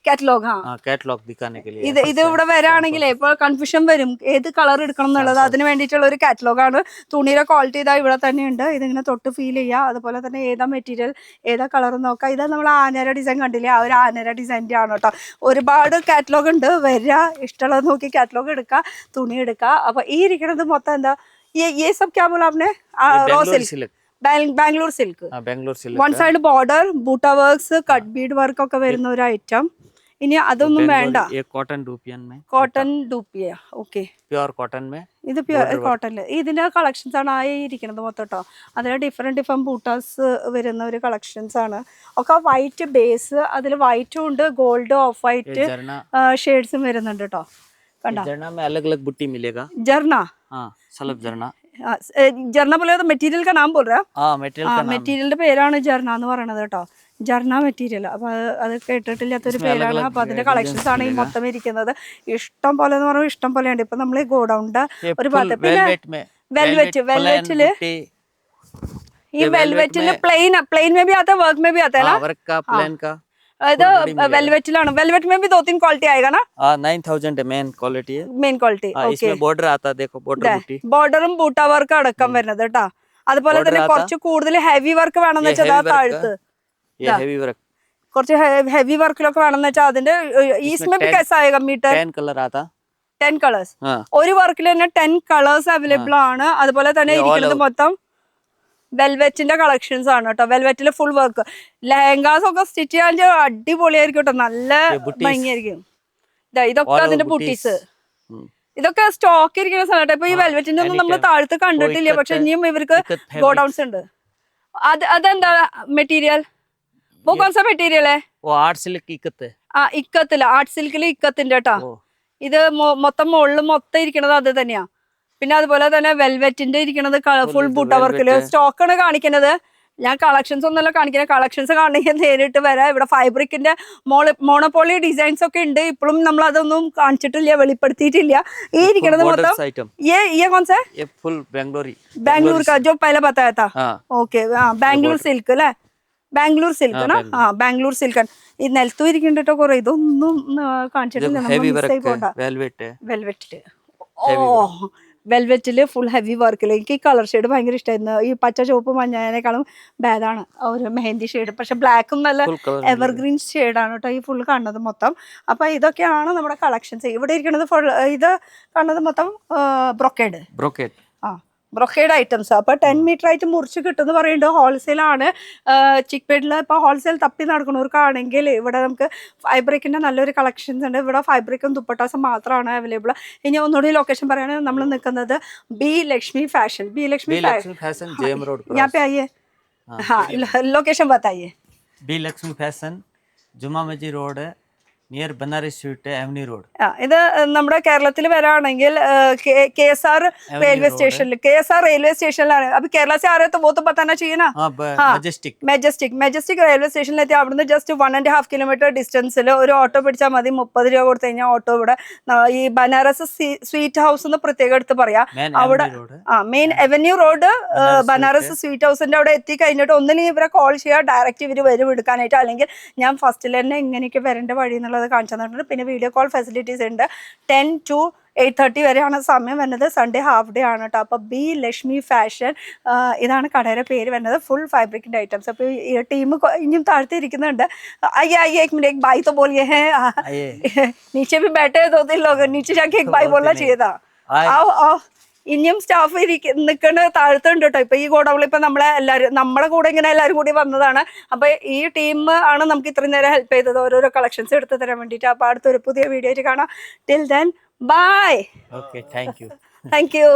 कैटलॉग. हाँ कैटलॉग दिखाने के लिए ഇത് ഇവിടെ വരാണെങ്കിൽ ഇപ്പോൾ കൺഫ്യൂഷൻ വരും ഏത് കളർ എടുക്കണം എന്നുള്ളത്. അതിന് വേണ്ടിയിട്ടുള്ള ഒരു കാറ്റലോഗാണ്. തുണിയുടെ ക്വാളിറ്റി ഇതാ ഇവിടെ തന്നെയുണ്ട്. ഇതിങ്ങനെ തൊട്ട് ഫീൽ ചെയ്യുക. അതുപോലെ തന്നെ ഏതാ മെറ്റീരിയൽ ഏതാ കളർ നോക്കുക. ഇതാ നമ്മൾ ആനര ഡിസൈൻ കണ്ടില്ലേ, ആ ഒരു ആനര ഡിസൈൻ്റെ ആണ് കേട്ടോ. ഒരുപാട് കാറ്റലോഗ് ഉണ്ട്. വരിക ഇഷ്ടമുള്ളത് നോക്കി കാറ്റലോഗ് എടുക്കുക, തുണി എടുക്കുക. അപ്പോൾ ഈ ഇരിക്കുന്നത് മൊത്തം എന്താ ये सब क्या बोला आपने? Raw silk Bangalore silk. One side border ബൂട്ട വർക്ക്സ് കട്ട് ബീഡ് വർക്ക് ഒക്കെ വരുന്ന ഒരു ഐറ്റം. ഇനി അതൊന്നും വേണ്ട. കോട്ടൺ ഡൂപ്പിയ ഓക്കെ പ്യുവർ കോട്ടൺ ഇത് പ്യുവർ കോട്ടണില് ഇതിന്റെ കളക്ഷൻസ് ആണ് ആയിരിക്കുന്നത് മൊത്തം കേട്ടോ. അതിൽ ഡിഫറെന്റ് ബൂട്ടാസ് വരുന്ന ഒരു കളക്ഷൻസ് ആണ്. ഒക്കെ വൈറ്റ് ബേസ്, അതിൽ വൈറ്റും ഉണ്ട്, ഗോൾഡ്, ഓഫ് വൈറ്റ് ഷെയ്ഡ്സും വരുന്നുണ്ട് കേട്ടോ. കണ്ടോ ജർണ പോലെ മെറ്റീരിയൽ का नाम बोल रहा है? മെറ്റീരിയലിന്റെ പേരാണ് ജർണ എന്ന് പറയുന്നത് കേട്ടോ. ജർണ മെറ്റീരിയൽ. അപ്പൊ അത് കേട്ടിട്ടില്ലാത്തൊരു പേരാണ്. അപ്പൊ അതിന്റെ കളക്ഷൻസ് ആണ് ഈ മൊത്തം ഇരിക്കുന്നത്. ഇഷ്ടം പോലെ എന്ന് പറയുമ്പോൾ ഇഷ്ടം പോലെ ഉണ്ട്. ഇപ്പൊ നമ്മൾ ഈ ഗോഡൌണിന്റെ ഒരു ഭാഗത്ത് പിന്നെ വെൽവെറ്റില് ഈ വെൽവെറ്റില് പ്ലെയിൻ में भी आता है, वर्क में भी आता है ना? ഇത് वेलवेटिലാണ്. वेलवेट में भी 2-3 क्वालिटी आएगा ना? 9000 है मेन क्वालिटी है. मेन क्वालिटी इसमें बॉर्डर आता है. देखो बॉर्डर बूटी ബോർഡറും ബൂട്ട വർക്ക് അടക്കം വരുന്നത് കേട്ടോ. അതുപോലെ തന്നെ കുറച്ച് കൂടുതൽ ഹെവി വർക്ക് വേണമെന്ന് വെച്ചാൽ താഴത്ത് കുറച്ച് ഹെവി വർക്കിലൊക്കെ വേണമെന്ന് വെച്ചാൽ അതിന്റെ इसमें भी कैसा आएगा मीटर? 10 कलर आता. 10 കളേഴ്സ് ഒരു വർക്കിൽ തന്നെ 10 കളേഴ്സ് അവൈലബിൾ ആണ്. അതുപോലെ തന്നെ ഇരിക്കുന്നത് മൊത്തം വെൽവെറ്റിന്റെ കളക്ഷൻസ് ആണ് കേട്ടോ. വെൽവെറ്റില് ഫുൾ വർക്ക് ലെഹങ്കാസ് ഒക്കെ സ്റ്റിച്ച് ചെയ്യാൻ അടിപൊളിയായിരിക്കും കേട്ടോ. നല്ല ഭംഗിയായിരിക്കും. ഇതൊക്കെ അതിന്റെ ബുട്ടീസ്. ഇതൊക്കെ സ്റ്റോക്ക് ഇരിക്കുന്ന സ്ഥലം കേട്ടോ. ഇപ്പൊ ഈ വെൽവെറ്റിന്റെ ഒന്നും നമ്മൾ താഴത്ത് കണ്ടിട്ടില്ല. പക്ഷെ ഇനിയും ഇവർക്ക് ഗോഡൌൺസ് ഉണ്ട്. അതെന്താ മെറ്റീരിയൽ? वो कौन सा മെറ്റീരിയൽ है? ഇക്കത്തില് ആർട്ട് സിൽക്കില് ഇക്കത്തിന്റെ കേട്ടോ. ഇത് മൊത്തം മുകളിൽ മൊത്തം ഇരിക്കണത് അത് തന്നെയാ. പിന്നെ അതുപോലെ തന്നെ വെൽവെറ്റിന്റെ ഇരിക്കുന്നത് ഫുൾ ബൂട്ട വർക്കില് സ്റ്റോക്കാണ് കാണിക്കുന്നത്. ഞാൻ കളക്ഷൻസ് ഒന്നല്ല കാണിക്കുന്നത്. കളക്ഷൻസ് കാണണമെങ്കിൽ നേരിട്ട് വരാം. ഇവിടെ ഫൈബ്രിക്കിന്റെ മോണോപോളി ഡിസൈൻസ് ഒക്കെ ഉണ്ട്. ഇപ്പോഴും നമ്മൾ അതൊന്നും കാണിച്ചിട്ടില്ല, വെളിപ്പെടുത്തിയിട്ടില്ല. ഈ ഇരിക്കുന്നത് മൊത്തം ये कौन सा है? बैंगलोर का जो पहले बताया था. ओके बैंगलोर सिल्क अല്ലേ? ബാംഗ്ലൂർ സിൽക്ക് ആണ്. ബാംഗ്ലൂർ സിൽക്ക്. ഈ നിലത്തും ഇരിക്കുന്നുണ്ട് കേട്ടോ കുറെ. ഇതൊന്നും കാണിച്ചിട്ടില്ല. വെൽവെറ്റില് വെൽവെറ്റില് ഫുൾ ഹെവി വർക്കില് എനിക്ക് ഈ കളർ ഷെയ്ഡ് ഭയങ്കര ഇഷ്ടമായിരുന്നു. ഈ പച്ച ചുവപ്പ് മഞ്ഞേനേക്കാളും ഭേദമാണ് ഒരു മെഹന്തി ഷെയ്ഡ്. പക്ഷെ ബ്ലാക്കും നല്ല എവർഗ്രീൻ ഷെയ്ഡാണ് കേട്ടോ ഈ ഫുൾ കാണുന്നത് മൊത്തം. അപ്പൊ ഇതൊക്കെയാണ് നമ്മുടെ കളക്ഷൻസ്. ഇവിടെ ഇരിക്കുന്നത് ഫുൾ ഇത് കാണുന്നത് മൊത്തം ബ്രൊക്കേഡ് ബ്രൊക്കേഡ് ഐറ്റംസ്. അപ്പോൾ 10 മീറ്റർ ആയിട്ട് മുറിച്ച് കിട്ടുമെന്ന് പറയുന്നുണ്ട്. ഹോൾസെയിലാണ്. ചിക്പേട്ടിൽ ഇപ്പോൾ ഹോൾസെയിൽ തപ്പി നടക്കുന്നവർക്കാണെങ്കിൽ ഇവിടെ നമുക്ക് ഫൈബ്രിക്കിൻ്റെ നല്ലൊരു കളക്ഷൻസ് ഉണ്ട്. ഇവിടെ ഫൈബ്രിക്കും ദുപ്പട്ടാസും മാത്രമാണ് അവൈലബിൾ. ഇനി ഒന്നുകൂടി ലൊക്കേഷൻ പറയുകയാണെങ്കിൽ നമ്മൾ നിൽക്കുന്നത് B Lakshmi fashion. B Lakshmi fashion ഞാൻ पे आइए हाँ लोकेशन बताइए. बी लक्ष्मी फैशन, जुमा मस्जिद रोड है, नियर बनारस स्वीट है, एवनी रोड. ആ ഇത് നമ്മുടെ കേരളത്തിൽ വരാണെങ്കിൽ KSR railway station KSR railway स्टेशനിലാണ്. അപ്പൊ കേരള से आ रहे तो वो तो बताना चाहिए ना. हाँ മെജസ്റ്റിക് റെയിൽവേ സ്റ്റേഷനിലെത്തി അവിടുന്ന് ജസ്റ്റ് 1.5 കിലോമീറ്റർ ഡിസ്റ്റൻസിൽ ഒരു ഓട്ടോ പിടിച്ചാൽ മതി. 30 രൂപ കൊടുത്തു കഴിഞ്ഞാൽ ഓട്ടോ ഇവിടെ ഈ ബനാറസ് സ്വീറ്റ് ഹൗസ് എന്ന് പ്രത്യേകം എടുത്ത് പറയാം. അവിടെ main avenue road Banaras sweet ഹൗസിന്റെ അവിടെ എത്തി കഴിഞ്ഞിട്ട് ഒന്നില്ലെങ്കിൽ ഇവരെ കോൾ ചെയ്യുക, ഡയറക്റ്റ് ഇവർ വരും എടുക്കാനായിട്ട്. അല്ലെങ്കിൽ ഞാൻ ഫസ്റ്റിൽ തന്നെ എങ്ങനെയൊക്കെ വരേണ്ട വഴി എന്നുള്ളത് കാണിച്ചു തന്നിട്ടുണ്ട്. പിന്നെ വീഡിയോ കോൾ ഫെസിലിറ്റീസ് ഉണ്ട്. 10 to 8:30 വരെയാണ് സമയം വരുന്നത്. സൺഡേ ഹാഫ് ഡേ ആണ് കേട്ടോ. അപ്പോൾ ബി ലക്ഷ്മി ഫാഷൻ ഇതാണ് കടയുടെ പേര് വരുന്നത്. ഫുൾ ഫാബ്രിക്കിൻ്റെ ഐറ്റംസ്. അപ്പോൾ ഈ ടീം ഇനിയും താഴ്ത്തി ഇരിക്കുന്നുണ്ട്. आइए एक मिनट, एक भाई तो बोलिए हैं नीचे भी बैठे 2-3 लोग, नीचे जाके एक भाई बोलना चाहिए था. आओ ഇനിയും സ്റ്റാഫ് നിൽക്കേണ്ട താഴ്ത്തുണ്ട് കേട്ടോ. ഇപ്പൊ ഈ ഗോഡൗണിൽ ഇപ്പൊ നമ്മുടെ കൂടെ ഇങ്ങനെ എല്ലാവരും കൂടി വന്നതാണ്. അപ്പൊ ഈ ടീം ആണ് നമുക്ക് ഇത്രയും നേരം ഹെൽപ്പ് ചെയ്തത്, ഓരോരോ കളക്ഷൻസ് എടുത്തു തരാൻ വേണ്ടിയിട്ട്. അപ്പൊ അടുത്തൊരു പുതിയ വീഡിയോ ആയിട്ട് കാണാം. Till then bye. Okay, thank you. Thank you.